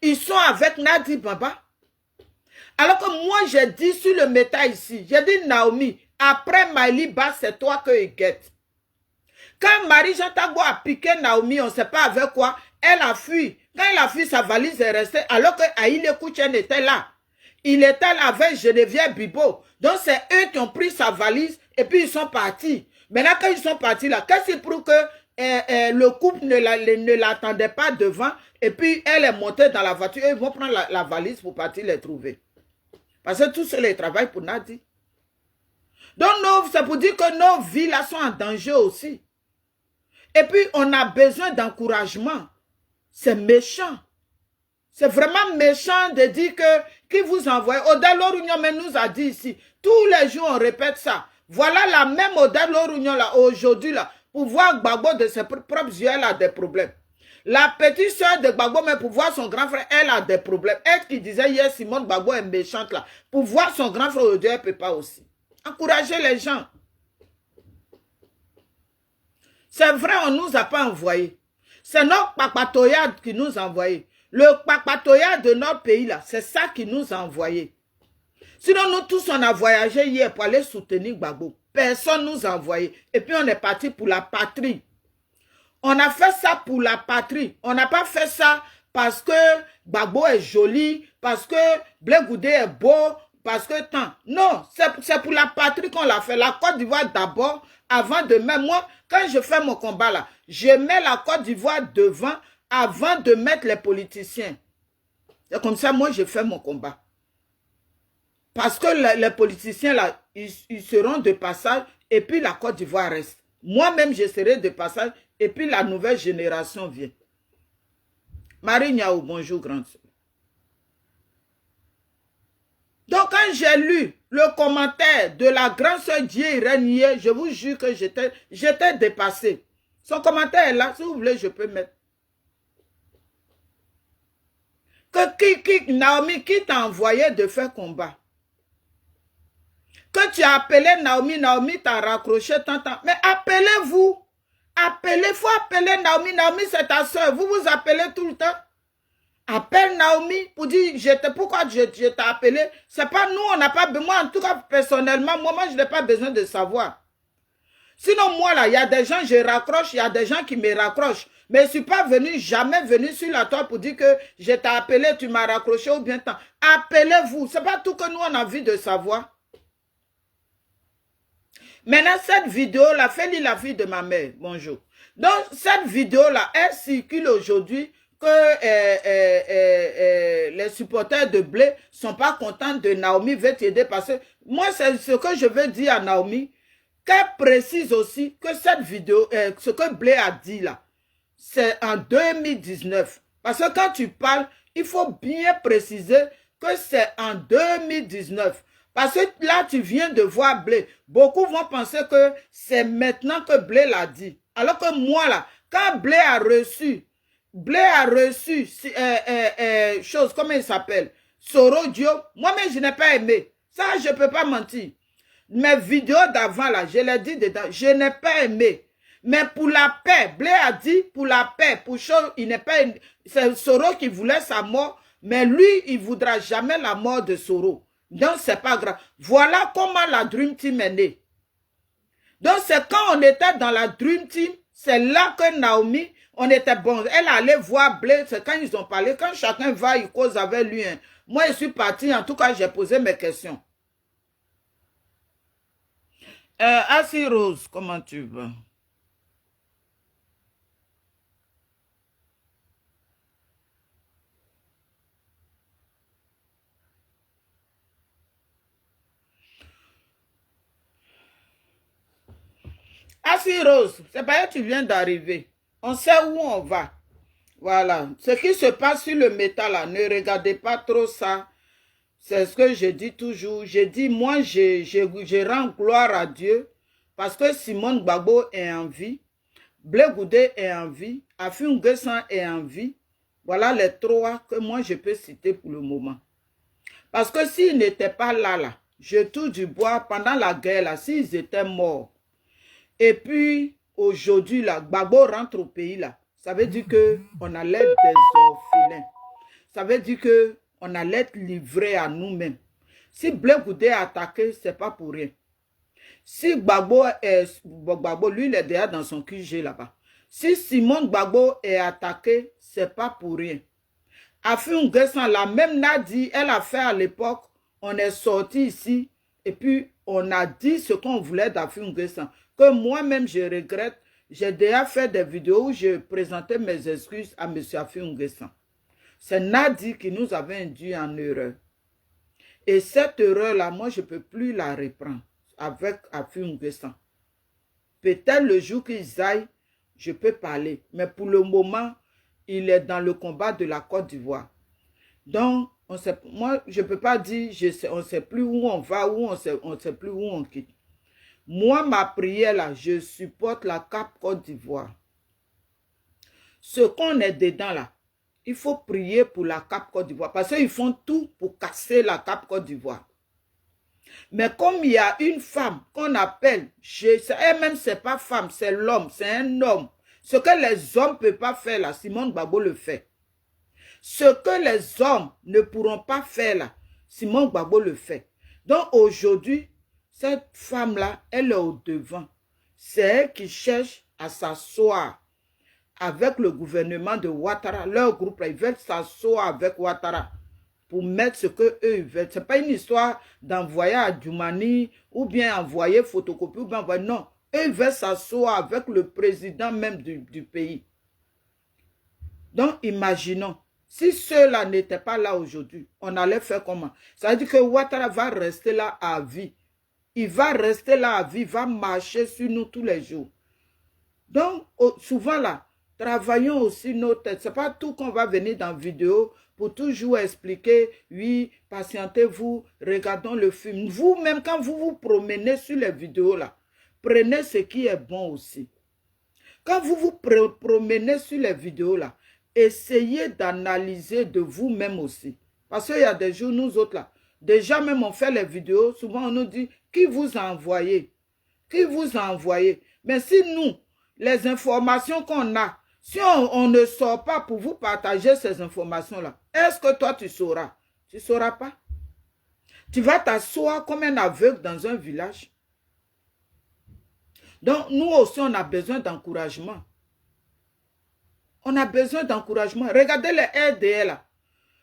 Ils sont avec Nadi Bamba. Alors que moi, j'ai dit sur le méta ici, j'ai dit Naomi, après Maïli Bas, c'est toi que il guette. Quand Marie-Jean Tagbo a piqué Naomi, on ne sait pas avec quoi, elle a fui. Quand elle a fui, sa valise est restée, alors que Aïle Kouchen était là. Il était là avec Geneviève Bibo. Donc, c'est eux qui ont pris sa valise et puis ils sont partis. Maintenant, quand ils sont partis là, qu'est-ce qui prouve que le couple ne l'attendait pas devant et puis elle est montée dans la voiture et ils vont prendre la valise pour partir les trouver. Parce que tout cela, ils travaillent pour Nadi. Donc, c'est pour dire que nos vies là sont en danger aussi. Et puis, on a besoin d'encouragement. C'est méchant. C'est vraiment méchant de dire que qui vous envoie. Odelle Lorugnon nous a dit ici, tous les jours on répète ça. Voilà la même Odelle Lorugnon là, aujourd'hui là, pour voir Gbagbo de ses propres yeux, elle a des problèmes. La petite soeur de Gbagbo, mais pour voir son grand frère, elle a des problèmes. Elle qui disait hier, Simone Gbagbo est méchante là. Pour voir son grand frère aujourd'hui, elle ne peut pas aussi. Encourager les gens. C'est vrai, on ne nous a pas envoyés. C'est notre papatoyade qui nous a envoyés. Le papatoyade de notre pays là, c'est ça qui nous a envoyés. Sinon, nous tous, on a voyagé hier pour aller soutenir Gbagbo. Personne ne nous a envoyés. Et puis, on est parti pour la patrie. On a fait ça pour la patrie. On n'a pas fait ça parce que Gbagbo est joli, parce que Blé Goudé est beau, parce que tant. Non, c'est pour la patrie qu'on l'a fait. La Côte d'Ivoire d'abord, avant de mettre. Moi, quand je fais mon combat là, je mets la Côte d'Ivoire devant avant de mettre les politiciens. C'est comme ça, moi, je fais mon combat. Parce que les politiciens là, ils seront de passage et puis la Côte d'Ivoire reste. Moi-même, je serai de passage et puis la nouvelle génération vient. Marie Niaou, bonjour, grande soeur. Donc, quand j'ai lu le commentaire de la grande soeur Dieu Irène, je vous jure que j'étais dépassé. Son commentaire est là, si vous voulez, je peux mettre. Naomi, qui t'a envoyé de faire combat? Que tu as appelé Naomi, Naomi t'a raccroché tant. Mais appelez-vous. Appelez, faut appeler Naomi. Naomi, c'est ta soeur. Vous vous appelez tout le temps. Appelle Naomi pour dire pourquoi je t'ai appelé. C'est pas nous, on n'a pas besoin. En tout cas, personnellement, moi je n'ai pas besoin de savoir. Sinon, moi, là, il y a des gens, je raccroche, il y a des gens qui me raccrochent. Mais je ne suis pas venu, jamais venu sur la toile pour dire que je t'ai appelé, tu m'as raccroché ou bien tant. Appelez-vous. C'est pas tout que nous, on a envie de savoir. Maintenant, cette vidéo-là, fait lire la fille de ma mère. Bonjour. Donc, cette vidéo-là, elle circule aujourd'hui que les supporters de Blé ne sont pas contents de Naomi veut t'aider parce que moi, c'est ce que je veux dire à Naomi, qu'elle précise aussi que cette vidéo, ce que Blé a dit là, c'est en 2019. Parce que quand tu parles, il faut bien préciser que c'est en 2019. Parce que là, tu viens de voir Blé. Beaucoup vont penser que c'est maintenant que Blé l'a dit. Alors que moi, là, quand Blé a reçu, chose, comment il s'appelle? Soro Dio, moi-même, je n'ai pas aimé. Ça, je ne peux pas mentir. Mes vidéos d'avant, là, je l'ai dit dedans, je n'ai pas aimé. Mais pour la paix, Blé a dit pour la paix, pour chose, il n'est pas... C'est Soro qui voulait sa mort, mais lui, il ne voudra jamais la mort de Soro. Donc, c'est pas grave. Voilà comment la Dream Team est née. Donc, c'est quand on était dans la Dream Team, c'est là que Naomi, on était bon. Elle allait voir Blé, c'est quand ils ont parlé. Quand chacun va, il cause avec lui. Hein. Moi, je suis parti, en tout cas, j'ai posé mes questions. Assis Rose, comment tu vas? Assis Rose, c'est pas que tu viens d'arriver. On sait où on va. Voilà. Ce qui se passe sur le métal, là, ne regardez pas trop ça. C'est ce que je dis toujours. Je dis, moi, je rends gloire à Dieu parce que Simone Gbagbo est en vie. Blé Goudé est en vie. Afi N'Guessan est en vie. Voilà les trois que moi, je peux citer pour le moment. Parce que s'ils n'étaient pas là, je touche du bois pendant la guerre, là, s'ils étaient morts. Et puis, aujourd'hui, là, Gbagbo rentre au pays, là. Ça veut dire qu'on allait être des orphelins. Ça veut dire qu'on allait être livrés à nous-mêmes. Si Blé Goudé est attaqué, ce n'est pas pour rien. Si Gbagbo, lui, il est déjà dans son QG là-bas. Si Simone Gbagbo est attaqué, ce n'est pas pour rien. Afi N'Guessan, la même Nadi, elle a fait à l'époque, on est sorti ici, et puis on a dit ce qu'on voulait d'Afi N'Guessan. Que moi-même, je regrette. J'ai déjà fait des vidéos où je présentais mes excuses à M. Afi N'Guessan. C'est Nadi qui nous avait induit en erreur. Et cette erreur-là, moi, je ne peux plus la reprendre avec Afi N'Guessan. Peut-être le jour qu'ils aillent, je peux parler. Mais pour le moment, il est dans le combat de la Côte d'Ivoire. Donc, moi, je ne peux pas dire, on ne sait plus où on va, on ne sait plus où on quitte. Moi, ma prière là, je supporte la CAP Côte d'Ivoire. ce qu'on est dedans là, il faut prier pour la Cap Côte d'Ivoire. Parce qu'ils font tout pour casser la Cap Côte d'Ivoire. Mais comme il y a une femme qu'on appelle, elle-même c'est pas femme, c'est l'homme, c'est un homme. Ce que les hommes ne peuvent pas faire là, Simone Gbagbo le fait. Ce que les hommes ne pourront pas faire là, Simone Gbagbo le fait. Donc aujourd'hui, cette femme-là, elle est au devant. C'est elle qui cherche à s'asseoir avec le gouvernement de Ouattara. Leur groupe, là, ils veulent s'asseoir avec Ouattara pour mettre ce qu'eux veulent. Ce n'est pas une histoire d'envoyer à Djoumani ou bien envoyer photocopie ou bien envoyer. Non, eux veulent s'asseoir avec le président même du pays. Donc, imaginons, si ceux-là n'étaient pas là aujourd'hui, on allait faire comment? Ça veut dire que Ouattara va rester là à vie. Il va rester là à vie, il va marcher sur nous tous les jours. Donc, souvent là, travaillons aussi nos têtes. Ce n'est pas tout qu'on va venir dans la vidéo pour toujours expliquer, oui, patientez-vous, regardons le film. Vous-même, quand vous vous promenez sur les vidéos là, prenez ce qui est bon aussi. Quand vous vous promenez sur les vidéos là, essayez d'analyser de vous-même aussi. Parce qu'il y a des jours, nous autres là, déjà même on fait les vidéos, souvent on nous dit, qui vous a envoyé? Qui vous a envoyé? Mais si nous, les informations qu'on a, si on ne sort pas pour vous partager ces informations-là, est-ce que toi tu sauras? Tu ne sauras pas. Tu vas t'asseoir comme un aveugle dans un village. Donc nous aussi, on a besoin d'encouragement. On a besoin d'encouragement. Regardez les RDL là.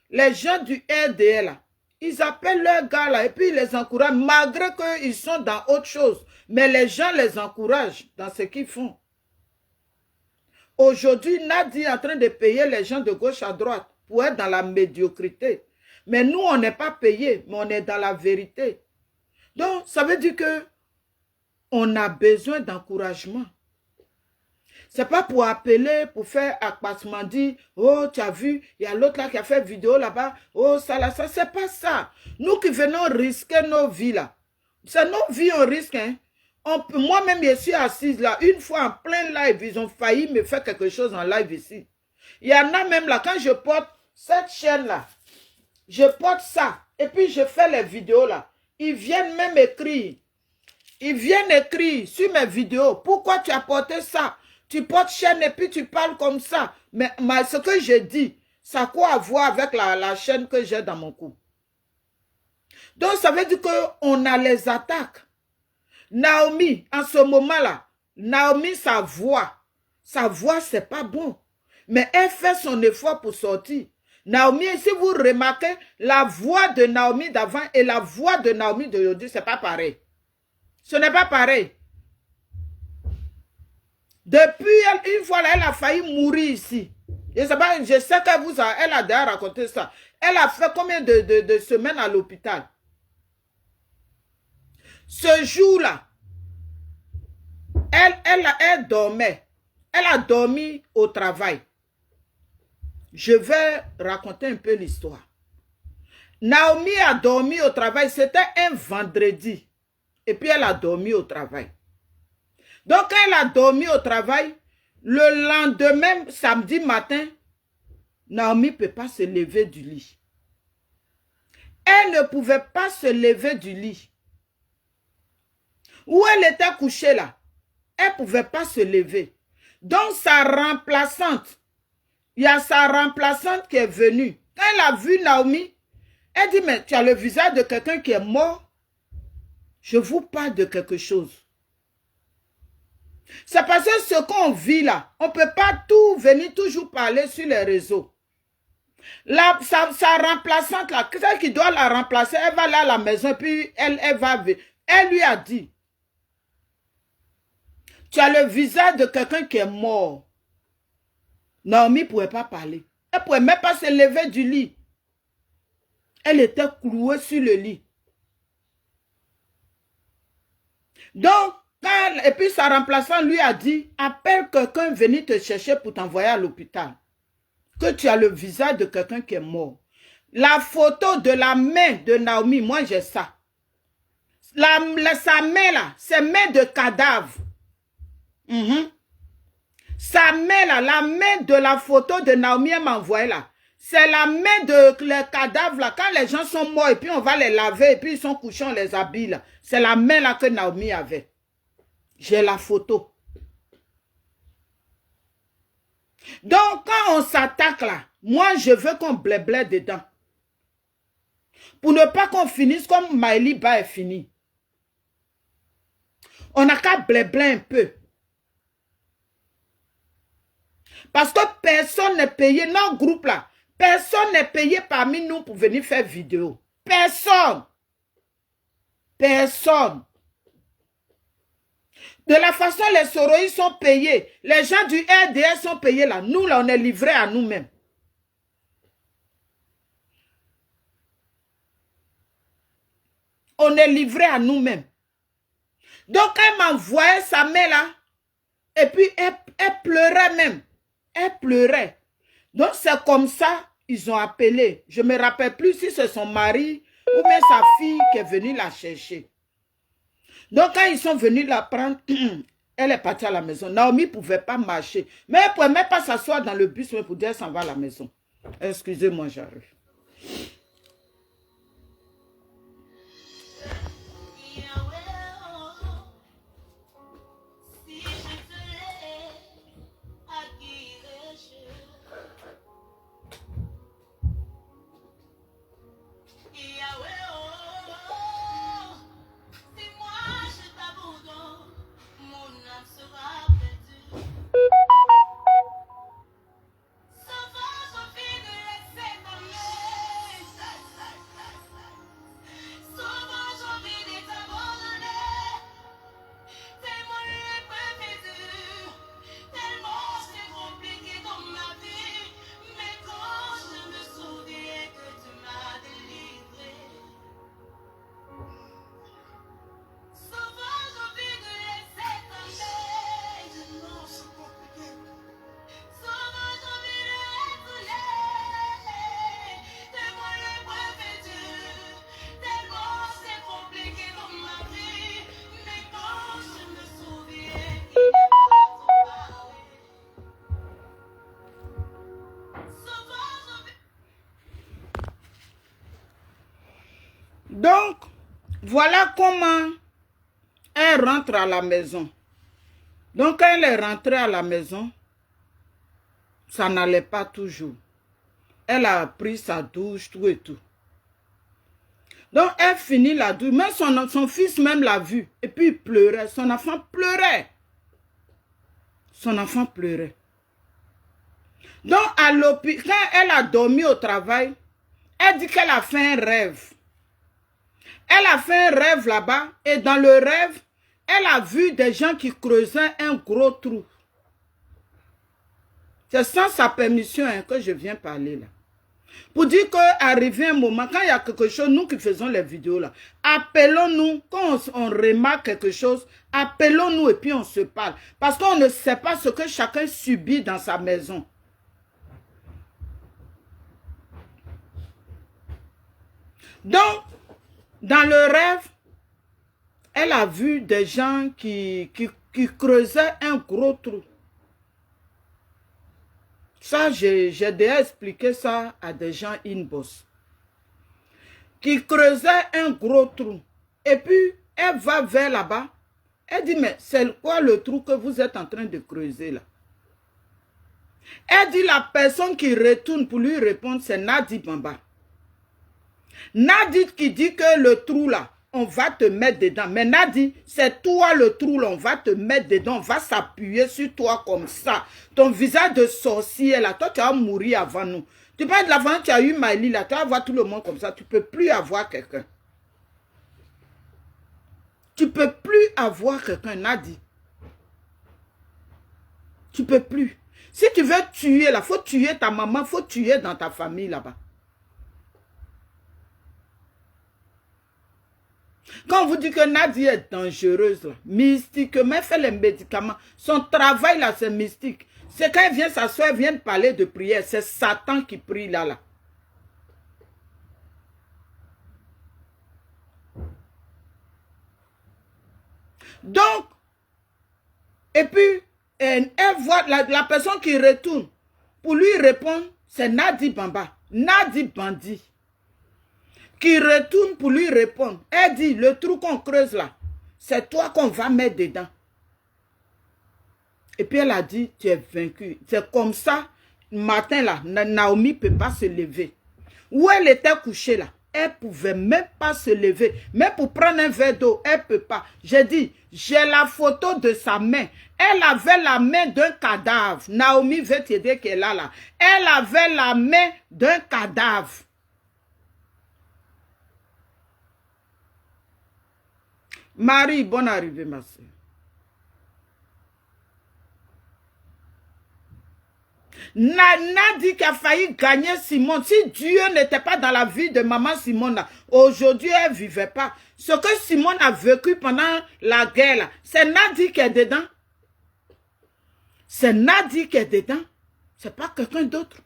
Les gens du RDL là, ils appellent leurs gars là et puis ils les encouragent malgré qu'ils sont dans autre chose. Mais les gens les encouragent dans ce qu'ils font. Aujourd'hui, Nadi est en train de payer les gens de gauche à droite pour être dans la médiocrité. Mais nous, on n'est pas payés, mais on est dans la vérité. Donc, ça veut dire que on a besoin d'encouragement. Ce n'est pas pour appeler, pour faire accroissement, dire, oh, tu as vu, il y a l'autre là qui a fait vidéo là-bas, oh, ça là, ça, c'est pas ça. Nous qui venons risquer nos vies là, c'est nos vies on risque, hein. Moi-même, je suis assise là, une fois en plein live, ils ont failli me faire quelque chose en live ici. Il y en a même là, quand je porte cette chaîne là, je porte ça, et puis je fais les vidéos là, ils viennent même écrire. Ils viennent écrire sur mes vidéos, pourquoi tu as porté ça? Tu portes chaîne et puis tu parles comme ça. Mais ce que je dis, ça a quoi à voir avec la chaîne que j'ai dans mon cou? Donc ça veut dire qu'on a les attaques. Naomi, en ce moment-là, Naomi, sa voix, c'est pas bon. Mais elle fait son effort pour sortir. Naomi, si vous remarquez, la voix de Naomi d'avant et la voix de Naomi d'aujourd'hui, c'est pas pareil. Ce n'est pas pareil. Depuis, une fois là, elle a failli mourir ici. Je sais qu'elle a déjà raconté ça. Elle a fait combien de semaines à l'hôpital? Ce jour-là, elle dormait. Elle a dormi au travail. Je vais raconter un peu l'histoire. Naomi a dormi au travail. C'était un vendredi. Et puis elle a dormi au travail. Donc quand elle a dormi au travail, le lendemain, samedi matin, Naomi ne peut pas se lever du lit. Elle ne pouvait pas se lever du lit. Où elle était couchée là, elle ne pouvait pas se lever. Donc sa remplaçante, il y a sa remplaçante qui est venue. Quand elle a vu Naomi, elle dit, mais tu as le visage de quelqu'un qui est mort. Je vous parle de quelque chose. C'est parce que ce qu'on vit là, on ne peut pas tout venir toujours parler sur les réseaux. Sa remplaçante là, celle qui doit la remplacer, elle va aller à la maison, puis elle lui a dit, tu as le visage de quelqu'un qui est mort. Naomi ne pouvait pas parler. Elle ne pouvait même pas se lever du lit. Elle était clouée sur le lit. Donc, et puis sa remplaçante lui a dit, appelle quelqu'un venir te chercher pour t'envoyer à l'hôpital. Que tu as le visage de quelqu'un qui est mort. La photo de la main de Naomi, moi j'ai ça. Sa main là, c'est main de cadavre. Sa main là, la main de la photo de Naomi, elle m'a envoyé là. C'est la main de les cadavres là. Quand les gens sont morts et puis on va les laver et puis ils sont couchés, on les habille là. C'est la main là que Naomi avait. J'ai la photo. Donc quand on s'attaque là, moi je veux qu'on blé dedans. Pour ne pas qu'on finisse comme Maëli Ba est fini. On n'a qu'à blé un peu. Parce que personne n'est payé, notre groupe là, personne n'est payé parmi nous pour venir faire vidéo. Personne. Personne. De la façon les Soroïs sont payés, les gens du RDS sont payés là. Nous là, on est livrés à nous-mêmes. On est livrés à nous-mêmes. Donc elle m'envoyait sa main là, et puis elle pleurait même. Elle pleurait. Donc c'est comme ça, ils ont appelé. Je ne me rappelle plus si c'est son mari ou bien sa fille qui est venue la chercher. Donc quand ils sont venus la prendre, elle est partie à la maison. Naomi ne pouvait pas marcher. Mais elle ne pouvait même pas s'asseoir dans le bus pour dire qu'elle s'en va à la maison. Excusez-moi, j'arrive. Donc, voilà comment elle rentre à la maison. Donc, quand elle est rentrée à la maison, ça n'allait pas toujours. Elle a pris sa douche, tout et tout. Donc, elle finit la douche. Mais son fils même l'a vu. Et puis, il pleurait. Son enfant pleurait. Son enfant pleurait. Donc, à l'hôpital, quand elle a dormi au travail, elle dit qu'elle a fait un rêve. Elle a fait un rêve là-bas. Et dans le rêve, elle a vu des gens qui creusaient un gros trou. C'est sans sa permission que je viens parler là. Pour dire qu'arrivé un moment, quand il y a quelque chose, nous qui faisons les vidéos là, appelons-nous, quand on remarque quelque chose, appelons-nous et puis on se parle. Parce qu'on ne sait pas ce que chacun subit dans sa maison. Donc, dans le rêve, elle a vu des gens qui creusaient un gros trou. Ça, j'ai déjà expliqué ça à des gens inbox. Qui creusaient un gros trou. Et puis, elle va vers là-bas. Elle dit, mais c'est quoi le trou que vous êtes en train de creuser là? Elle dit, la personne qui retourne pour lui répondre, c'est Nadi Bamba. Nadi qui dit que le trou là, on va te mettre dedans. Mais Nadi, c'est toi le trou là, on va te mettre dedans, on va s'appuyer sur toi comme ça. Ton visage de sorcier là, toi tu vas mourir avant nous. Tu parles de l'avant, tu as eu Maëli là, tu vas voir tout le monde comme ça, tu ne peux plus avoir quelqu'un. Tu ne peux plus avoir quelqu'un, Nadi. Tu ne peux plus. Si tu veux tuer là, il faut tuer ta maman, il faut tuer dans ta famille là-bas. Quand on vous dit que Nadia est dangereuse, là, mystiquement, elle fait les médicaments. Son travail, là, c'est mystique. C'est quand elle vient s'asseoir, elle vient parler de prière. C'est Satan qui prie là. Donc, et puis, elle voit la personne qui retourne pour lui répondre, c'est Nadi Bamba, Nadi Bandi, qui retourne pour lui répondre. Elle dit, le trou qu'on creuse là, c'est toi qu'on va mettre dedans. Et puis elle a dit, tu es vaincu. C'est comme ça, matin là, Naomi ne peut pas se lever. Où elle était couchée là, elle ne pouvait même pas se lever. Mais pour prendre un verre d'eau, elle ne peut pas. J'ai dit, j'ai la photo de sa main. Elle avait la main d'un cadavre. Naomi veut t'aider qu'elle a là. Elle avait la main d'un cadavre. Marie, bonne arrivée, ma soeur. Nadi qui a failli gagner Simone. Si Dieu n'était pas dans la vie de maman Simone, aujourd'hui elle ne vivait pas. Ce que Simone a vécu pendant la guerre, c'est Nadi qui est dedans. C'est Nadi qui est dedans. C'est pas quelqu'un d'autre.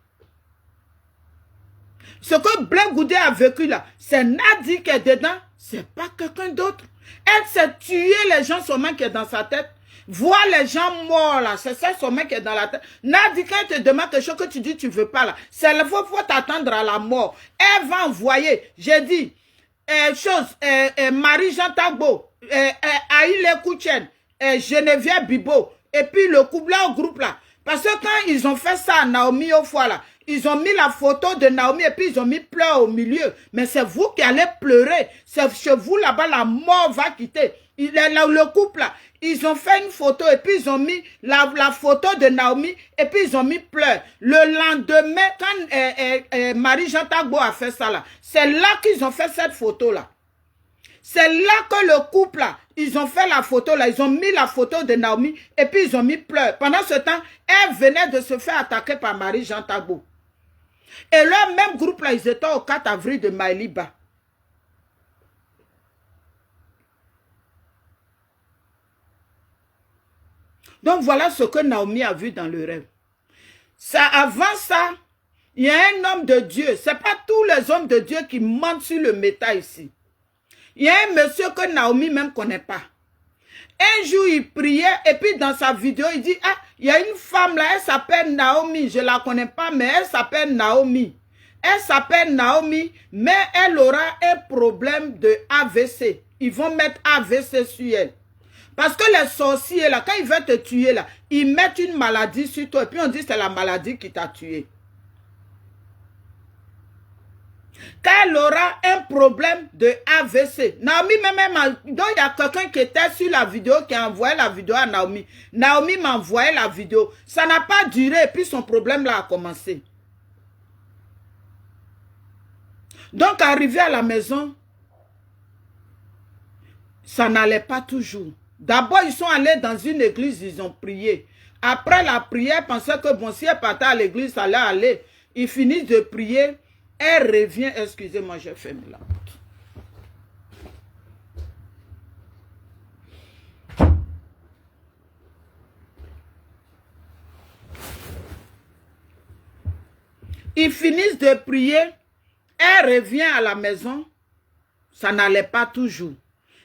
Ce que Blaise Goudet a vécu là, c'est Nadi qui est dedans. C'est pas quelqu'un d'autre. Elle s'est tuée les gens seulement qui est dans sa tête. Voir les gens morts là, c'est ça seulement qui est dans la tête. Nadi, quand elle te demande quelque chose que tu dis tu veux pas là, c'est il faut t'attendre à la mort. Elle va envoyer, j'ai dit, Marie-Jean Tagbo, Aïle Kouchen, Geneviève Bibo, et puis le couple là au groupe là. Parce que quand ils ont fait ça à Naomi au foie là, ils ont mis la photo de Naomi et puis ils ont mis pleurs au milieu. Mais c'est vous qui allez pleurer. C'est chez vous là-bas, la mort va quitter. Le couple là, ils ont fait une photo et puis ils ont mis la photo de Naomi et puis ils ont mis pleurs. Le lendemain, quand Marie-Jean Tagbo a fait ça là, c'est là qu'ils ont fait cette photo là. C'est là que le couple là, ils ont fait la photo là, ils ont mis la photo de Naomi et puis ils ont mis pleurs. Pendant ce temps, elle venait de se faire attaquer par Marie-Jean Tagbo. Et le même groupe là, ils étaient au 4 avril de Maïliba. Donc voilà ce que Naomi a vu dans le rêve. Ça, avant ça, il y a un homme de Dieu. Ce n'est pas tous les hommes de Dieu qui mentent sur le métal ici. Il y a un monsieur que Naomi même ne connaît pas. Un jour, il priait et puis dans sa vidéo, il dit, ah, il y a une femme là, elle s'appelle Naomi. Je ne la connais pas, mais elle s'appelle Naomi. Elle s'appelle Naomi, mais elle aura un problème de AVC. Ils vont mettre AVC sur elle. Parce que les sorciers, là, quand ils veulent te tuer, là, ils mettent une maladie sur toi et puis on dit que c'est la maladie qui t'a tué. Quand elle aura un problème de AVC, Naomi même, donc il y a quelqu'un qui était sur la vidéo, qui a envoyé la vidéo à Naomi. Naomi m'a envoyé la vidéo. Ça n'a pas duré et puis son problème là a commencé. Donc arrivé à la maison, ça n'allait pas toujours. D'abord, ils sont allés dans une église, ils ont prié. Après la prière, ils pensaient que bon, si elle partait à l'église, ça allait aller. Ils finissent de prier. Elle revient, excusez-moi, j'ai fermé la porte. Ils finissent de prier. Elle revient à la maison. Ça n'allait pas toujours.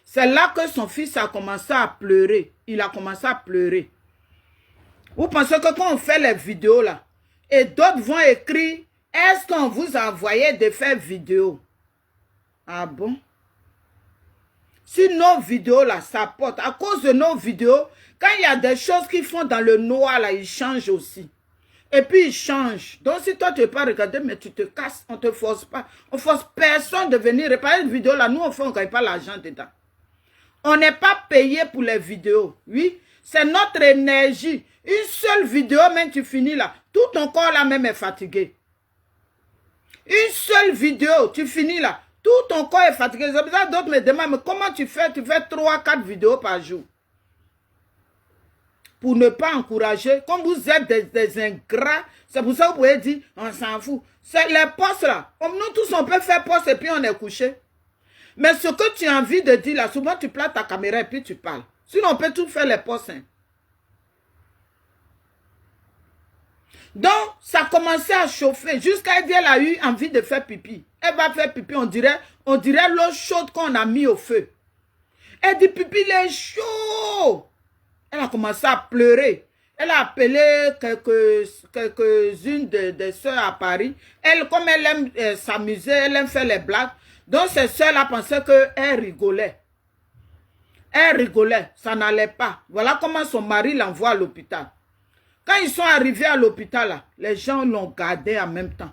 C'est là que son fils a commencé à pleurer. Il a commencé à pleurer. Vous pensez que quand on fait les vidéos là, et d'autres vont écrire, est-ce qu'on vous a envoyé de faire vidéo? Ah bon? Si nos vidéos là, ça porte, à cause de nos vidéos, quand il y a des choses qu'ils font dans le noir là, ils changent aussi. Et puis ils changent. Donc si toi tu ne veux pas regarder, mais tu te casses, on ne te force pas. On ne force personne de venir réparer une vidéo là. Nous on fait, on ne gagne pas l'argent dedans. On n'est pas payé pour les vidéos. Oui, c'est notre énergie. Une seule vidéo, même tu finis là. Tout ton corps là même est fatigué. Une seule vidéo, tu finis là. Tout ton corps est fatigué. C'est pour ça que d'autres me demandent, mais comment tu fais? Tu fais 3-4 vidéos par jour. Pour ne pas encourager. Comme vous êtes des ingrats, c'est pour ça que vous pouvez dire, on s'en fout. C'est les postes là. Nous tous, on peut faire poste et puis on est couché. Mais ce que tu as envie de dire là, souvent tu places ta caméra et puis tu parles. Sinon, on peut tout faire les postes. Hein. Donc, ça a commencé à chauffer jusqu'à elle a eu envie de faire pipi. Elle va faire pipi, on dirait l'eau chaude qu'on a mis au feu. Elle dit, pipi, il est chaud. Elle a commencé à pleurer. Elle a appelé quelques-unes des sœurs à Paris. Elle, comme elle aime s'amuser, elle aime faire les blagues. Donc, ces sœurs-là pensaient qu'elle rigolait. Elle rigolait, ça n'allait pas. Voilà comment son mari l'envoie à l'hôpital. Quand ils sont arrivés à l'hôpital, les gens l'ont gardé en même temps.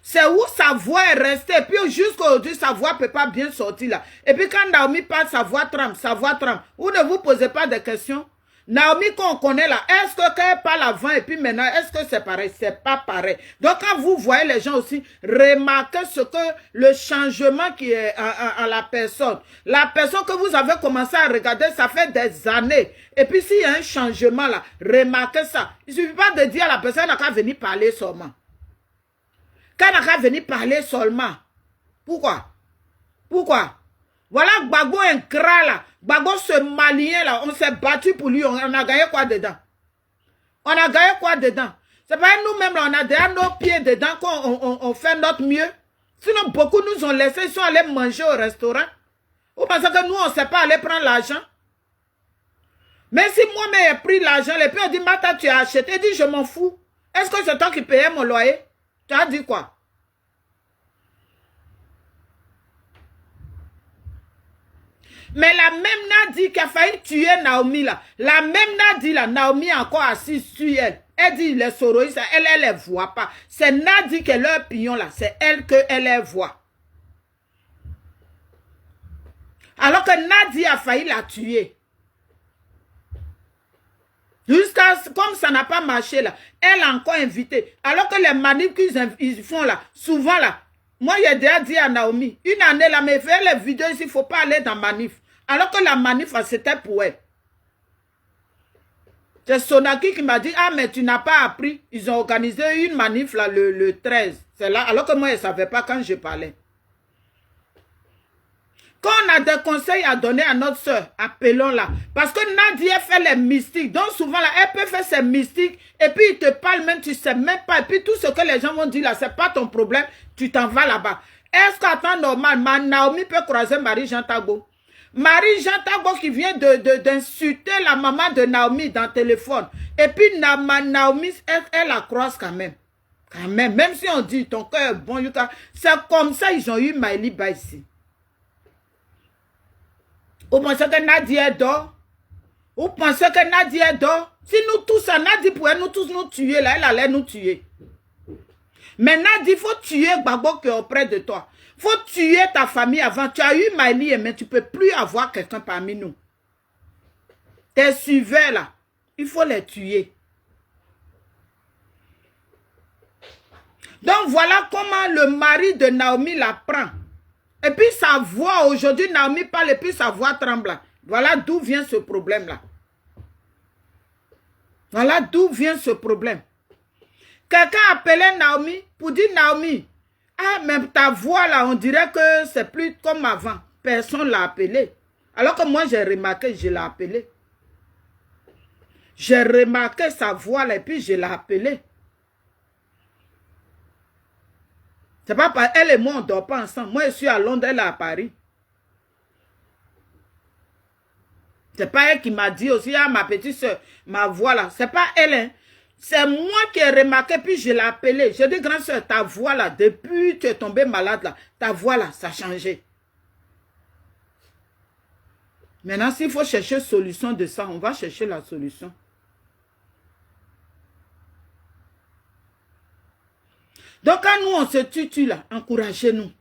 C'est où sa voix est restée. Et puis jusqu'à aujourd'hui, sa voix ne peut pas bien sortir là. Et puis quand Naomi parle, sa voix tremble, sa voix tremble. Vous ne vous posez pas de questions. Naomi qu'on connaît là, est-ce que quand elle parle avant et puis maintenant, est-ce que c'est pareil? C'est pas pareil. Donc quand vous voyez les gens aussi, remarquez ce que le changement qui est en la personne. La personne que vous avez commencé à regarder, ça fait des années. Et puis s'il y a un changement là, remarquez ça. Il ne suffit pas de dire à la personne qu'elle n'a qu'à venir parler seulement. Qu'elle n'a qu'à venir parler seulement. Pourquoi? Pourquoi? Voilà Gbagbo un gras là. Gbagbo ce malien là. On s'est battu pour lui. On a gagné quoi dedans? On a gagné quoi dedans? C'est pas nous-mêmes là. On a déjà nos pieds dedans qu'on fait notre mieux. Sinon beaucoup nous ont laissé. Ils sont allés manger au restaurant. Vous pensez que nous on ne sait pas aller prendre l'argent? Mais si moi-même j'ai pris l'argent, les puis on dit Mata tu as acheté. Il dit je m'en fous. Est-ce que c'est toi qui payais mon loyer? Tu as dit quoi? Mais la même Nadi qui a failli tuer Naomi là, la même Nadi là, Naomi est encore assise sur elle. Elle dit les soroïs, elle les voit pas. C'est Nadi qui est leur pignon là, c'est elle que elle les voit. Alors que Nadi a failli la tuer. Jusqu'à, comme ça n'a pas marché là, elle a encore invité. Alors que les manifs qu'ils font là, souvent là, moi j'ai déjà dit à Naomi, une année là, mais faire les vidéos ici, il ne faut pas aller dans manif. Alors que la manif, c'était pour elle. C'est Sonaki qui m'a dit, ah mais tu n'as pas appris. Ils ont organisé une manif là le 13. C'est là, alors que moi je ne savais pas quand je parlais. Quand on a des conseils à donner à notre soeur, appelons-la. Parce que Nadia fait les mystiques. Donc souvent, là, elle peut faire ses mystiques. Et puis, il te parle même, tu ne sais même pas. Et puis, tout ce que les gens vont dire là, ce n'est pas ton problème. Tu t'en vas là-bas. Est-ce qu'à temps normal, Naomi peut croiser Marie-Jean Tagbo? Marie-Jean Tagbo qui vient d'insulter la maman de Naomi dans le téléphone. Et puis, Naomi, elle la croise quand même. Quand même. Même si on dit, ton cœur est bon, c'est comme ça ils ont eu Maïli Ba ici. Vous pensez que Nadia dort? Vous pensez que Nadia dort? Si nous tous, Nadia pourrait nous tous nous tuer, là, elle allait nous tuer. Mais Nadia, il faut tuer Gbagbo qui est auprès de toi. Il faut tuer ta famille avant. Tu as eu Maïli, mais tu ne peux plus avoir quelqu'un parmi nous. Tes suiveurs, là, il faut les tuer. Donc, voilà comment le mari de Naomi la prend. Et puis sa voix, aujourd'hui, Naomi parle et puis sa voix tremble. Voilà d'où vient ce problème-là. Voilà d'où vient ce problème. Quelqu'un appelait Naomi pour dire Naomi, ah, mais ta voix là, on dirait que c'est plus comme avant. Personne ne l'a appelé. Alors que moi, j'ai remarqué, je l'ai appelé. J'ai remarqué sa voix là et puis je l'ai appelé. C'est pas parce elle et moi, on ne dort pas ensemble. Moi, je suis à Londres, elle est à Paris. C'est pas elle qui m'a dit aussi, ah, ma petite soeur, ma voix là. C'est pas elle, hein. C'est moi qui ai remarqué, puis je l'ai appelée. Je dis, grande soeur, ta voix là, depuis que tu es tombée malade là, ta voix là, ça a changé. Maintenant, s'il faut chercher solution de ça, on va chercher la solution. Donc, quand nous, on se tue là, encouragez-nous.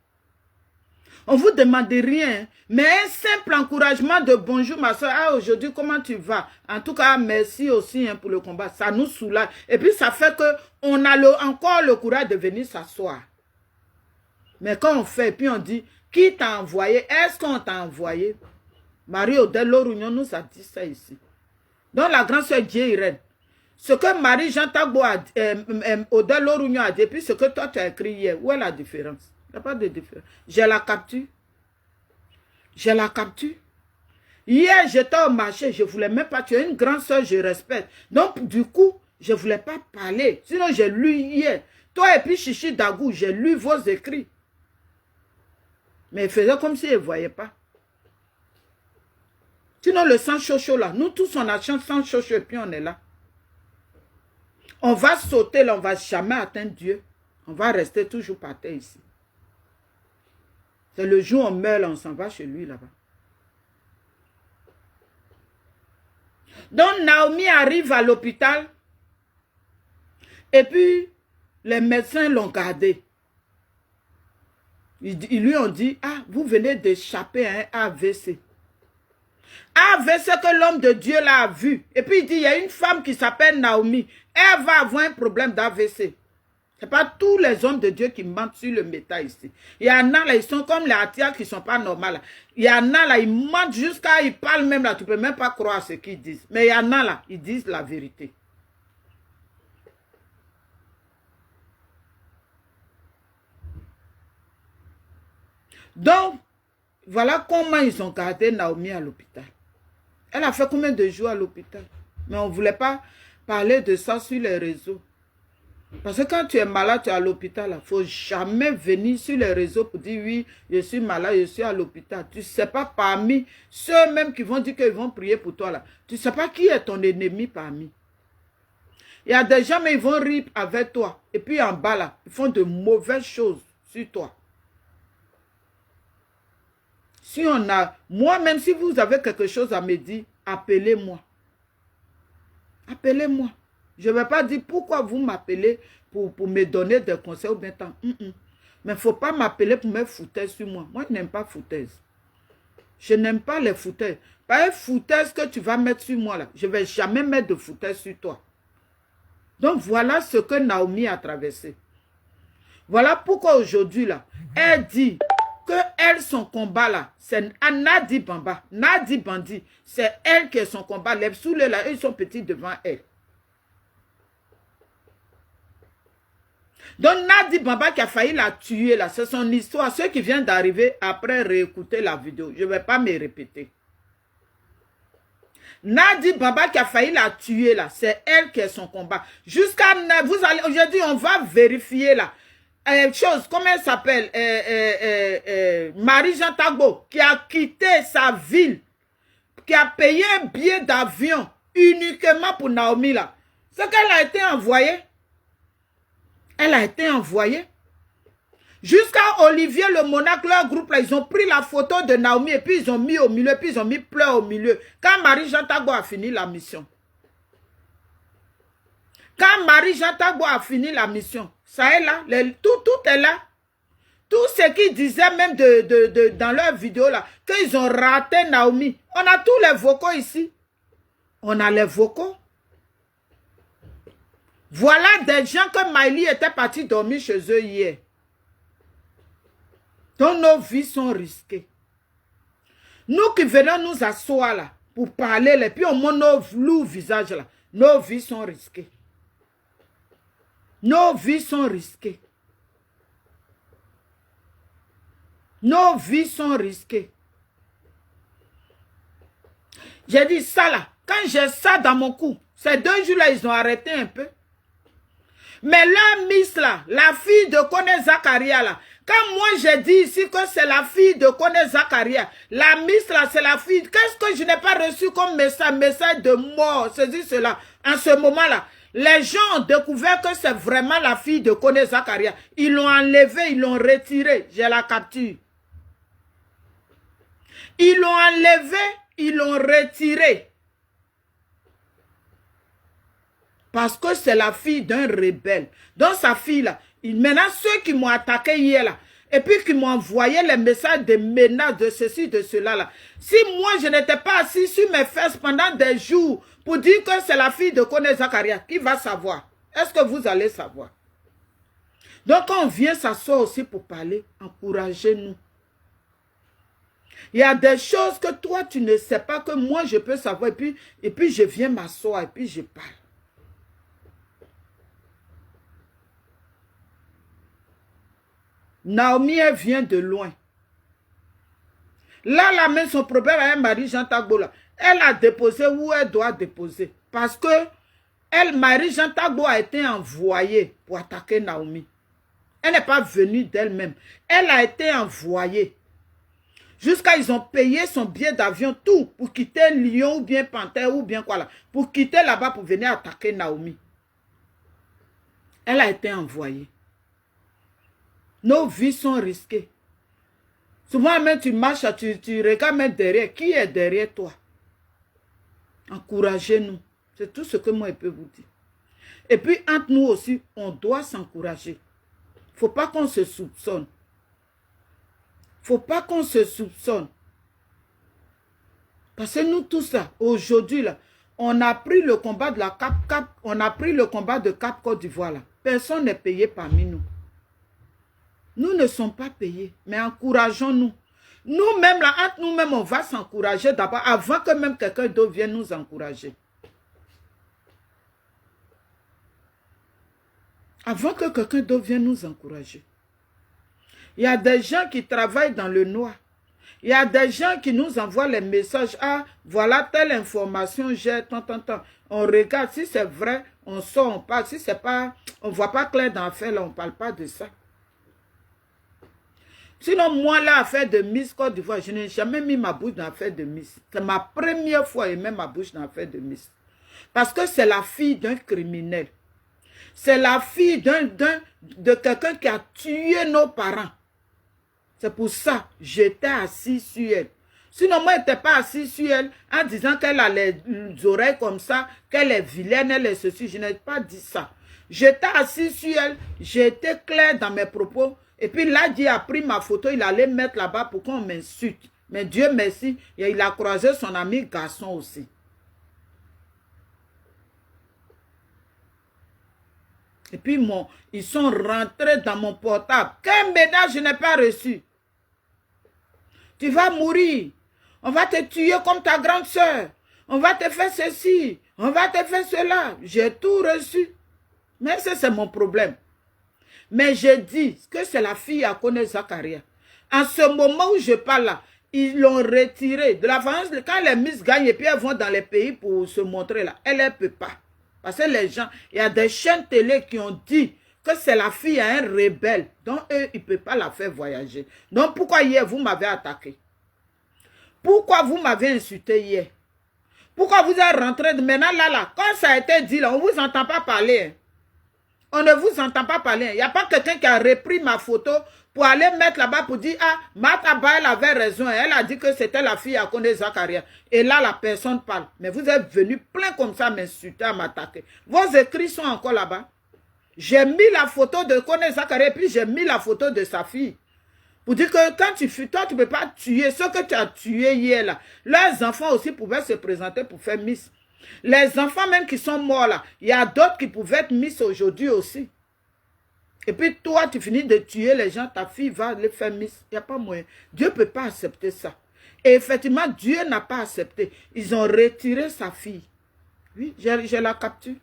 On ne vous demande rien, mais un simple encouragement de bonjour ma soeur, ah aujourd'hui comment tu vas? En tout cas, merci aussi hein, pour le combat, ça nous soulage. Et puis ça fait qu'on a encore le courage de venir s'asseoir. Mais quand on fait, et puis on dit, qui t'a envoyé? Est-ce qu'on t'a envoyé? Marie-Odile Lorugnon nous a dit ça ici. Donc la grande soeur Dieu Irène, ce que Marie-Jean Tagbo a dit, Odile Lorugnon a dit, et puis ce que toi tu as écrit hier, où est la différence? Il n'y a pas de différence. J'ai la capture. J'ai la capture. Hier, j'étais au marché, je ne voulais même pas. Tu es une grande soeur, je respecte. Donc, du coup, je ne voulais pas parler. Sinon, j'ai lu hier. Toi et puis Chichi Dagou, j'ai lu vos écrits. Mais il faisait comme s'il ne voyait pas. Sinon, le sang chaud là, nous tous, on a changé sang chaud et puis on est là. On va sauter là, on ne va jamais atteindre Dieu. On va rester toujours par terre ici. C'est le jour où on meurt, là, on s'en va chez lui là-bas. Donc Naomi arrive à l'hôpital et puis les médecins l'ont gardé. Ils lui ont dit, ah, vous venez d'échapper à un AVC. AVC que l'homme de Dieu l'a vu. Et puis il dit, il y a une femme qui s'appelle Naomi. Elle va avoir un problème d'AVC. Ce n'est pas tous les hommes de Dieu qui mentent sur le métal ici. Il y en a là, ils sont comme les attias qui ne sont pas normales. Là. Il y en a là, ils mentent jusqu'à, ils parlent même là, tu ne peux même pas croire ce qu'ils disent. Mais il y en a là, ils disent la vérité. Donc, voilà comment ils ont gardé Naomi à l'hôpital. Elle a fait combien de jours à l'hôpital? Mais on ne voulait pas parler de ça sur les réseaux. Parce que quand tu es malade, tu es à l'hôpital. Il ne faut jamais venir sur les réseaux pour dire oui, je suis malade, je suis à l'hôpital. Tu ne sais pas parmi ceux même qui vont dire qu'ils vont prier pour toi là. Tu ne sais pas qui est ton ennemi parmi. Il y a des gens, mais ils vont rire avec toi. Et puis en bas là, ils font de mauvaises choses sur toi. Si on a, moi-même, si vous avez quelque chose à me dire, appelez-moi. Appelez-moi. Je ne vais pas dire pourquoi vous m'appelez pour me donner des conseils ou bien tant. Mais il ne faut pas m'appeler pour me foutre sur moi. Moi, je n'aime pas foutaise. Je n'aime pas les foutaises. Pas une foutaise que tu vas mettre sur moi là. Je ne vais jamais mettre de foutaise sur toi. Donc voilà ce que Naomi a traversé. Voilà pourquoi aujourd'hui là, elle dit que elle, son combat là, c'est Nadi Bamba, Nadi Bandi, c'est elle qui est son combat. Les soulés là, ils sont petits devant elle. Donc Nadi Bamba qui a failli la tuer là, c'est son histoire. Ceux qui viennent d'arriver après réécouter la vidéo, je ne vais pas me répéter. Nadi Bamba qui a failli la tuer là, c'est elle qui est son combat. Jusqu'à, vous allez, aujourd'hui on va vérifier là. Chose, comment elle s'appelle, Marie-Jean Tagbo, qui a quitté sa ville, qui a payé un billet d'avion uniquement pour Naomi là. C'est qu'elle a été envoyée. Elle a été envoyée. Jusqu'à Olivier le Monarque, leur groupe là, ils ont pris la photo de Naomi et puis ils ont mis au milieu, puis ils ont mis pleurs au milieu. Quand Marie-Jean Tagbo a fini la mission. Quand Marie-Jean Tagbo a fini la mission, ça est là, tout est là. Tout ce qu'ils disaient même dans leur vidéo là, qu'ils ont raté Naomi. On a tous les vocaux ici. On a les vocaux. Voilà des gens que Miley était parti dormir chez eux hier. Donc nos vies sont risquées. Nous qui venons nous asseoir là, pour parler, et puis on montre nos lourds visages là, nos vies sont risquées. Nos vies sont risquées. Nos vies sont risquées. J'ai dit ça là. Quand j'ai ça dans mon cou, ces 2 jours là, ils ont arrêté un peu. Mais la Miss là, la fille de Kone Zakaria là, quand moi j'ai dit ici que c'est la fille de Kone Zakaria, la Miss là, c'est la fille, qu'est-ce que je n'ai pas reçu comme message de mort, c'est dit cela, en ce moment là. Les gens ont découvert que c'est vraiment la fille de Kone Zakaria. Ils l'ont enlevée, ils l'ont retirée. J'ai la capture. Ils l'ont enlevée, ils l'ont retirée. Parce que c'est la fille d'un rebelle. Donc sa fille là, maintenant ceux qui m'ont attaqué hier là, et puis qui m'ont envoyé les messages de menaces de ceci, de cela là. Si moi je n'étais pas assis sur mes fesses pendant des jours pour dire que c'est la fille de Kone Zakaria, qui va savoir? Est-ce que vous allez savoir? Donc quand on vient s'asseoir aussi pour parler, encouragez-nous. Il y a des choses que toi tu ne sais pas que moi je peux savoir et puis je viens m'asseoir et puis je parle. Naomi, elle vient de loin. Là, la main, son problème avec Marie-Jean Tagbo, là, elle a déposé où elle doit déposer. Parce que Marie-Jean Tagbo a été envoyée pour attaquer Naomi. Elle n'est pas venue d'elle-même. Elle a été envoyée. Jusqu'à ils ont payé son billet d'avion, tout, pour quitter Lyon ou bien Panthère ou bien quoi là. Pour quitter là-bas pour venir attaquer Naomi. Elle a été envoyée. Nos vies sont risquées. Souvent même tu marches, tu regardes même derrière. Qui est derrière toi? Encouragez-nous. C'est tout ce que moi je peux vous dire. Et puis entre nous aussi, on doit s'encourager. Il ne faut pas qu'on se soupçonne. Il ne faut pas qu'on se soupçonne. Parce que nous tous là, aujourd'hui là, on a pris le combat de la Cap, on a pris le combat de Cap Côte d'Ivoire là. Personne n'est payé parmi nous. Nous ne sommes pas payés, mais encourageons-nous. Nous-mêmes là, entre nous-mêmes, on va s'encourager d'abord avant que même quelqu'un d'autre vienne nous encourager. Avant que quelqu'un d'autre vienne nous encourager. Il y a des gens qui travaillent dans le noir. Il y a des gens qui nous envoient les messages. Ah, voilà telle information, j'ai tant. On regarde, si c'est vrai, on sort, on parle. Si c'est pas, on ne voit pas clair dans l'affaire, là, on ne parle pas de ça. Sinon, moi, là, affaire de Miss Côte d'Ivoire, je n'ai jamais mis ma bouche dans l'affaire de Miss. C'est ma première fois et même ma bouche dans l'affaire de Miss. Parce que c'est la fille d'un criminel. C'est la fille de quelqu'un qui a tué nos parents. C'est pour ça que j'étais assis sur elle. Sinon, moi, je n'étais pas assis sur elle en disant qu'elle a les oreilles comme ça, qu'elle est vilaine, elle est ceci. Je n'ai pas dit ça. J'étais assis sur elle, j'étais clair dans mes propos. Et puis là, Dieu a pris ma photo, il allait mettre là-bas pour qu'on m'insulte. Mais Dieu merci, il a croisé son ami garçon aussi. Et puis, ils sont rentrés dans mon portable. Quel médaille je n'ai pas reçu? Tu vas mourir. On va te tuer comme ta grande soeur. On va te faire ceci. On va te faire cela. J'ai tout reçu. Mais ça, c'est mon problème. Mais je dis que c'est la fille à connaître Zakaria. En ce moment où je parle là, ils l'ont retiré. De la violence, quand les Miss gagnent et puis elles vont dans les pays pour se montrer là, elle ne peut pas. Parce que les gens, il y a des chaînes télé qui ont dit que c'est la fille à un rebelle. Donc, eux, ils ne peuvent pas la faire voyager. Donc, pourquoi hier, vous m'avez attaqué? Pourquoi vous m'avez insulté hier? Pourquoi vous êtes rentré de maintenant là, quand ça a été dit là, on ne vous entend pas parler. Hein? On ne vous entend pas parler. Il n'y a pas quelqu'un qui a repris ma photo pour aller mettre là-bas pour dire, ah, Mataba, elle avait raison. Elle a dit que c'était la fille à connaître Zakaria. Et là, la personne parle. Mais vous êtes venu plein comme ça m'insulter, à m'attaquer. Vos écrits sont encore là-bas. J'ai mis la photo de connaître Zakaria et puis j'ai mis la photo de sa fille. Pour dire que quand tu fuis, toi, tu ne peux pas tuer. Ce que tu as tué hier là, leurs enfants aussi pouvaient se présenter pour faire Miss. Les enfants même qui sont morts là, il y a d'autres qui pouvaient être Miss aujourd'hui aussi. Et puis toi, tu finis de tuer les gens, ta fille va les faire Miss. Il n'y a pas moyen. Dieu ne peut pas accepter ça. Et effectivement, Dieu n'a pas accepté. Ils ont retiré sa fille. Oui, j'ai la capture.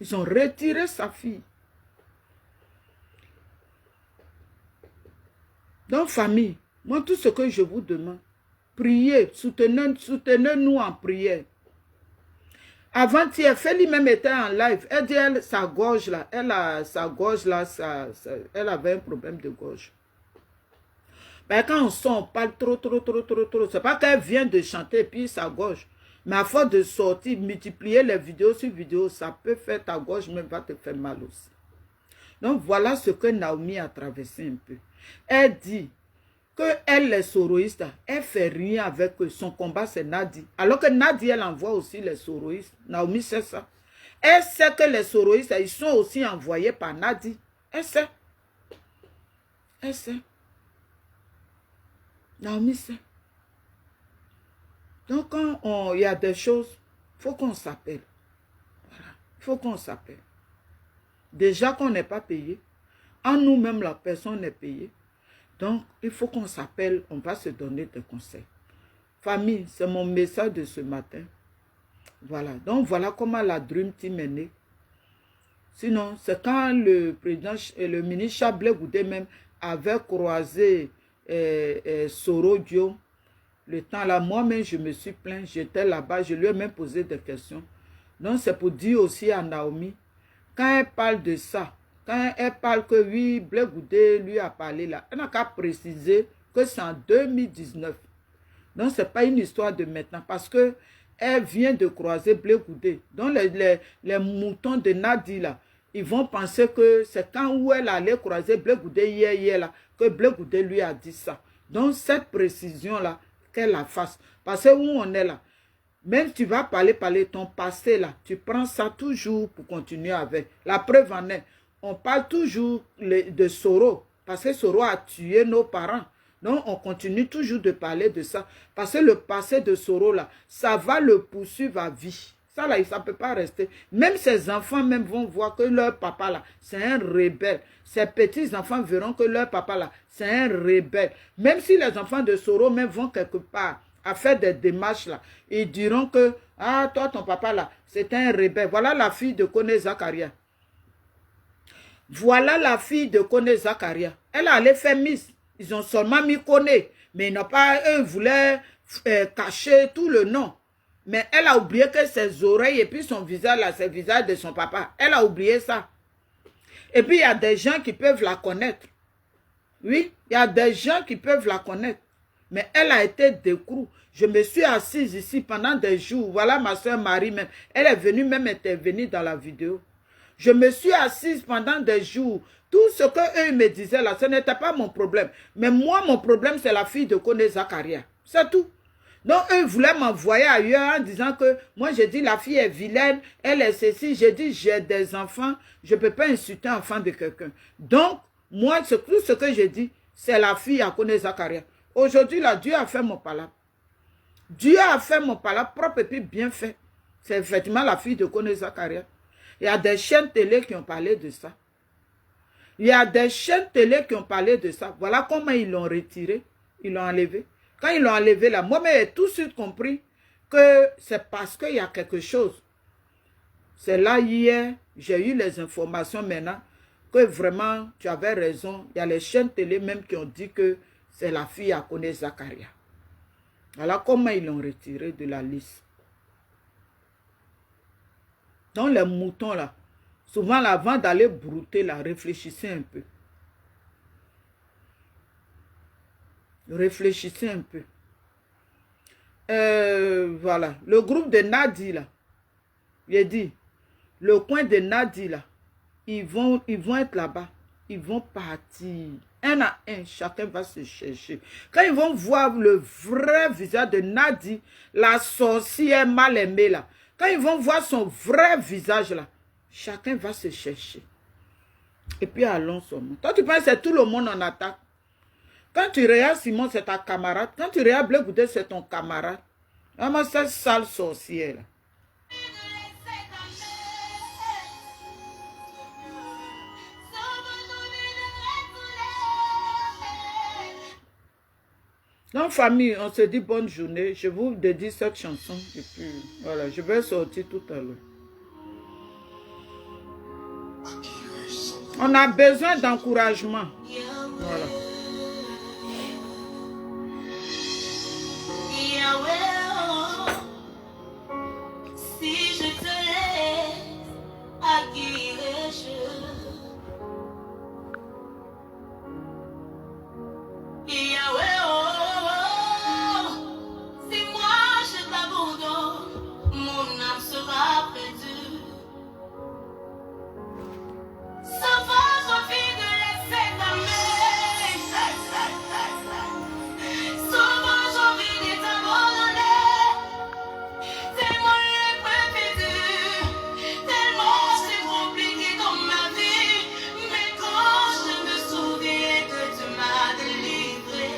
Ils ont retiré sa fille. Donc, famille, moi, tout ce que je vous demande, priez, soutenez-nous en prière. Avant-hier, Feli même était en live. Elle dit, sa gorge là, elle avait un problème de gorge. Ben, quand on sent, on parle trop. C'est pas qu'elle vient de chanter et puis sa gorge. Mais à force de sortir, multiplier les vidéos sur vidéo, ça peut faire ta gorge, même va te faire mal aussi. Donc, voilà ce que Naomi a traversé un peu. Elle dit que elle, les soroïstes, elle ne fait rien avec eux. Son combat, c'est Nadi. Alors que Nadi, elle envoie aussi les soroïstes. Naomi sait ça. Elle sait que les soroïstes, ils sont aussi envoyés par Nadi. Elle sait. Elle sait. Naomi sait. Donc, quand il y a des choses, il faut qu'on s'appelle. Voilà. Il faut qu'on s'appelle. Déjà qu'on n'est pas payé. En nous-mêmes, la personne n'est payée. Donc, il faut qu'on s'appelle, on va se donner des conseils. Famille, c'est mon message de ce matin. Voilà. Donc, voilà comment la Dream Team est née. Sinon, c'est quand le président et le ministre Chablais Goudé même avait croisé Soro Dio. Le temps là, moi-même, je me suis plaint. J'étais là-bas, je lui ai même posé des questions. Donc, c'est pour dire aussi à Naomi, quand elle parle de ça, quand elle parle que oui, Blé Goudé lui a parlé là, elle n'a qu'à préciser que c'est en 2019. Donc, ce n'est pas une histoire de maintenant parce qu'elle vient de croiser Blé Goudé. Donc, les moutons de Nadi là, ils vont penser que c'est quand où elle allait croiser Blé Goudé hier là, que Blé Goudé lui a dit ça. Donc cette précision-là, qu'elle la fasse. Parce que où on est là, même si tu vas parler ton passé là, tu prends ça toujours pour continuer avec. La preuve en est, on parle toujours de Soro, parce que Soro a tué nos parents. Donc on continue toujours de parler de ça, parce que le passé de Soro là, ça va le poursuivre à vie. Ça là, ça ne peut pas rester. Même ses enfants même vont voir que leur papa là, c'est un rebelle. Ses petits-enfants verront que leur papa là, c'est un rebelle. Même si les enfants de Soro même vont quelque part à faire des démarches là, ils diront que, ah, toi, ton papa là, c'est un rebelle. Voilà la fille de Kone Zakaria. Voilà la fille de Kone Zakaria. Elle allait faire Miss. Ils ont seulement mis Kone, mais ils n'ont pas, eux voulaient cacher tout le nom. Mais elle a oublié que ses oreilles et puis son visage là, c'est le visage de son papa. Elle a oublié ça. Et puis il y a des gens qui peuvent la connaître. Oui, il y a des gens qui peuvent la connaître. Mais elle a été d'écrou. Je me suis assise ici pendant des jours. Voilà ma soeur Marie même. Elle est venue même intervenir dans la vidéo. Je me suis assise pendant des jours. Tout ce qu'eux me disaient là, ce n'était pas mon problème. Mais moi, mon problème, c'est la fille de Kone Zakaria. C'est tout. Donc, eux voulaient m'envoyer ailleurs en disant que moi, j'ai dit la fille est vilaine, elle est ceci. J'ai dit, j'ai des enfants, je ne peux pas insulter l'enfant de quelqu'un. Donc, moi, tout ce que j'ai dit, c'est la fille à Kone Zakaria. Aujourd'hui, là, Dieu a fait mon palabre. Dieu a fait mon palabre propre et puis bien fait. C'est effectivement la fille de Kone Zakaria. Il y a des chaînes télé qui ont parlé de ça. Il y a des chaînes télé qui ont parlé de ça. Voilà comment ils l'ont retiré. Ils l'ont enlevé. Quand ils l'ont enlevé là, moi, j'ai tout de suite compris que c'est parce qu'il y a quelque chose. C'est là hier, j'ai eu les informations maintenant que vraiment, tu avais raison. Il y a les chaînes télé même qui ont dit que c'est la fille à Kone Zakaria. Voilà comment ils l'ont retiré de la liste. Donc les moutons là, souvent là, avant d'aller brouter là, réfléchissez un peu. Réfléchissez un peu. Voilà. Le groupe de Nadi là, j'ai dit, le coin de Nadi là, ils vont être là-bas. Ils vont partir. Un à un, chacun va se chercher. Quand ils vont voir le vrai visage de Nadi, la sorcière mal aimée là, quand ils vont voir son vrai visage là, chacun va se chercher. Et puis allons seulement. Toi, tu penses que c'est tout le monde en attaque. Quand tu regardes Simon, c'est ta camarade. Quand tu regardes Blé Goudé, c'est ton camarade. Vraiment, cette sale sorcière là. Donc, famille, on se dit bonne journée. Je vous dédie cette chanson. Et puis, voilà, je vais sortir tout à l'heure. On a besoin d'encouragement. Voilà. Si je te laisse, à qui irais-je? Yahweh, oh, si moi je t'abandonne, mon âme sera perdue. Sauvage, envie de laisser ta main. Sauvage, envie de t'abandonner. Tellement les points perdus, tellement c'est compliqué dans ma vie. Mais quand je me souviens que tu m'as délivré,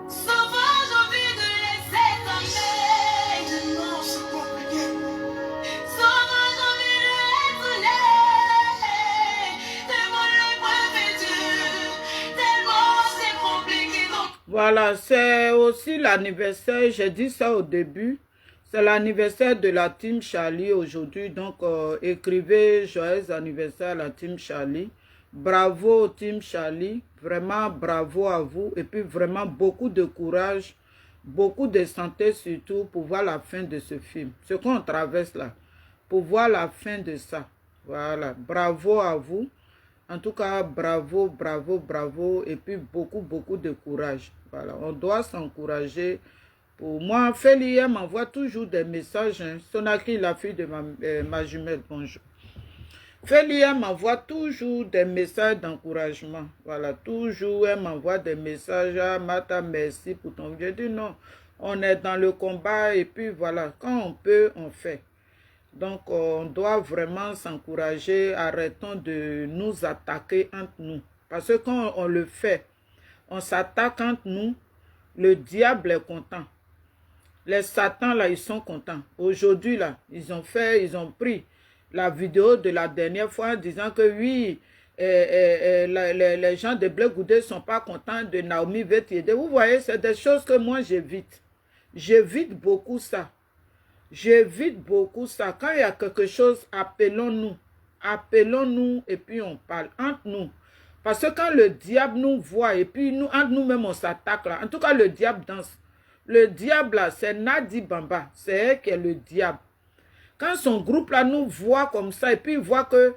sauvage, envie de laisser ta main. Tellement c'est compliqué. Sauvage, envie de retourner. Tellement les points perdus, tellement c'est compliqué dans... Voilà, c'est aussi l'anniversaire, j'ai dit ça au début, c'est l'anniversaire de la Team Charlie aujourd'hui, donc écrivez joyeux anniversaire à la Team Charlie. Bravo Team Charlie, vraiment bravo à vous et puis vraiment beaucoup de courage, beaucoup de santé surtout pour voir la fin de ce film. Ce qu'on traverse là, pour voir la fin de ça. Voilà, bravo à vous. En tout cas, bravo, bravo, bravo et puis beaucoup, beaucoup de courage. Voilà, on doit s'encourager Pour moi, Félie, elle m'envoie toujours des messages. Hein. Sonaki, la fille de ma jumelle, bonjour. Félie, elle m'envoie toujours des messages d'encouragement. Voilà, toujours, elle m'envoie des messages. Ah, Mata, merci pour ton... Je dis non, on est dans le combat et puis voilà, quand on peut, on fait. Donc, on doit vraiment s'encourager. Arrêtons de nous attaquer entre nous. Parce que quand on le fait, on s'attaque entre nous, le diable est content. Les satans, là, ils sont contents. Aujourd'hui, là, ils ont pris la vidéo de la dernière fois en disant que oui, les gens de Blé Goudé ne sont pas contents de Naomi Vétiédé. Vous voyez, c'est des choses que moi, j'évite. J'évite beaucoup ça. J'évite beaucoup ça. Quand il y a quelque chose, appelons-nous. Appelons-nous et puis on parle entre nous. Parce que quand le diable nous voit et puis nous, entre nous-mêmes, on s'attaque là. En tout cas, le diable danse. Le diable là, c'est Nadi Bamba. C'est elle qui est le diable. Quand son groupe là nous voit comme ça et puis il voit que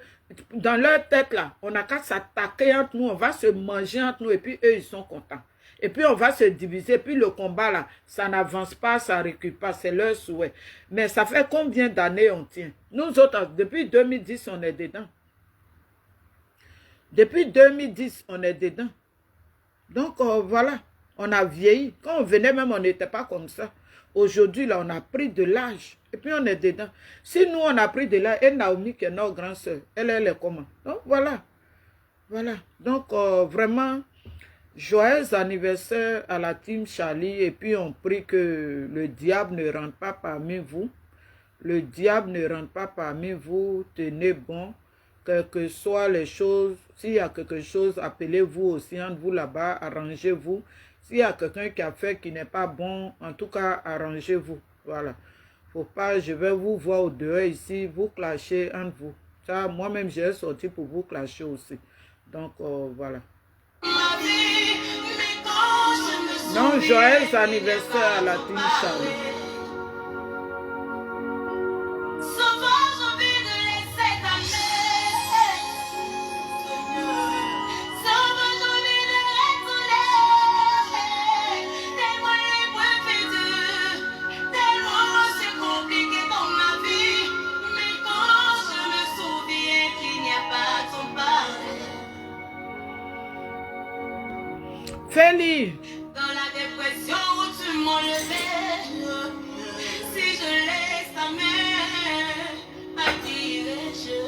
dans leur tête là, on n'a qu'à s'attaquer entre nous, on va se manger entre nous et puis eux ils sont contents. Et puis on va se diviser, puis le combat là, ça n'avance pas, ça ne recule pas, c'est leur souhait. Mais ça fait combien d'années on tient? Nous autres, depuis 2010, on est dedans. Depuis 2010, on est dedans. Donc voilà, on a vieilli. Quand on venait même, on n'était pas comme ça. Aujourd'hui, là, on a pris de l'âge. Et puis, on est dedans. Si nous, on a pris de l'âge, et Naomi, qui est notre grande soeur, elle est comment? Donc, voilà. Voilà. Donc, vraiment, joyeux anniversaire à la team Charlie. Et puis, on prie que le diable ne rentre pas parmi vous. Le diable ne rentre pas parmi vous. Tenez bon. Quelles que soient les choses, s'il y a quelque chose, appelez-vous aussi entre vous là-bas, arrangez-vous. S'il y a quelqu'un qui a fait qui n'est pas bon, en tout cas, arrangez-vous. Voilà. Faut pas, je vais vous voir au dehors ici, vous clasher entre vous. Ça, moi-même, j'ai sorti pour vous clasher aussi. Donc, voilà. Non, joyeux anniversaire à la team Charlie. Félie. Dans la dépression où tu m'enlevais, si je laisse ta main, à qui irai-je?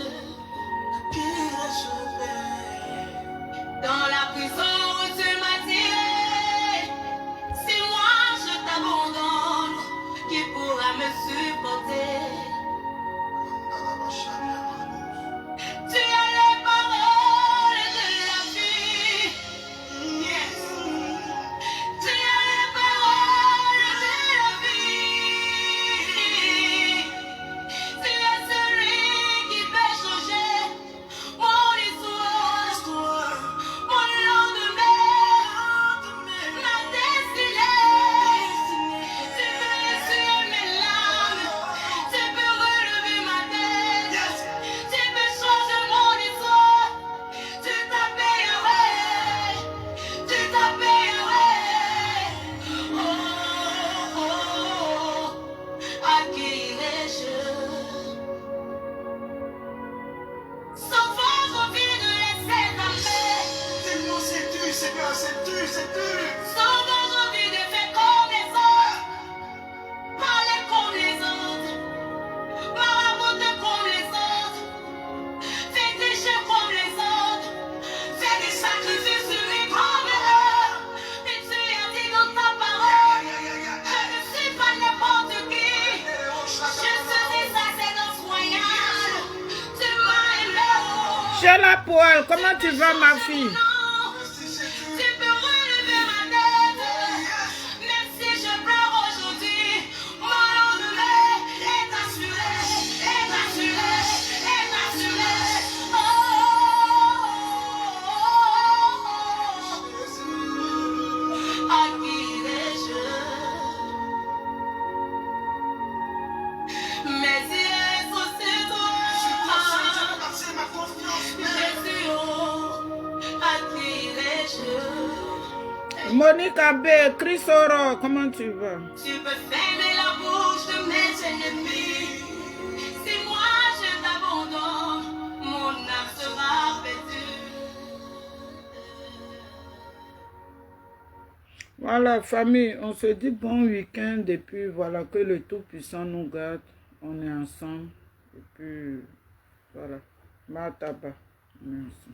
Dans la prison où tu m'as tiré, si moi je t'abandonne, qui pourra me supporter? Tu as les paroles de la vie. Yes. Tu as les paroles de la vie. Tu es celui qui peut changer mon histoire, mon lendemain, ma destinée. Tu peux essuyer mes larmes, tu peux relever ma tête, tu peux changer mon histoire. Tu t'appelles Yahweh, tu t'appelles Yahweh. Oh, oh, oh, à qui irai-je? Sauvage, envie de laisser ta paix. Tellement c'est dur, Seigneur, c'est dur, c'est dur. Sauvage, envie de faire comme les autres, parler comme les autres, marabouter comme les autres, féticher comme les autres, faire des sacrifices humains comme eux. Mais tu as dit dans ta parole, je ne suis pas n'importe qui, je suis des sacerdotes royales. Tu m'as aimé, oh. Chez la poêle, comment tu vas, ma fille? Tu peux relever ma tête, même si je pleure aujourd'hui, mon lendemain est assuré, est assuré, est assuré. Oh, à qui irai-je? Mes yeux sont sur toi. Passer ma confiance, mais Jésus, oh, à Monique Abbé, Chris Oro, comment tu vas? Tu peux fermer la bouche de mes ennemis. Si moi je t'abandonne, mon âme sera perdue. Voilà, famille, on se dit bon week-end et puis voilà, que le Tout-Puissant nous garde. On est ensemble. Et puis, voilà. Mataba. Merci.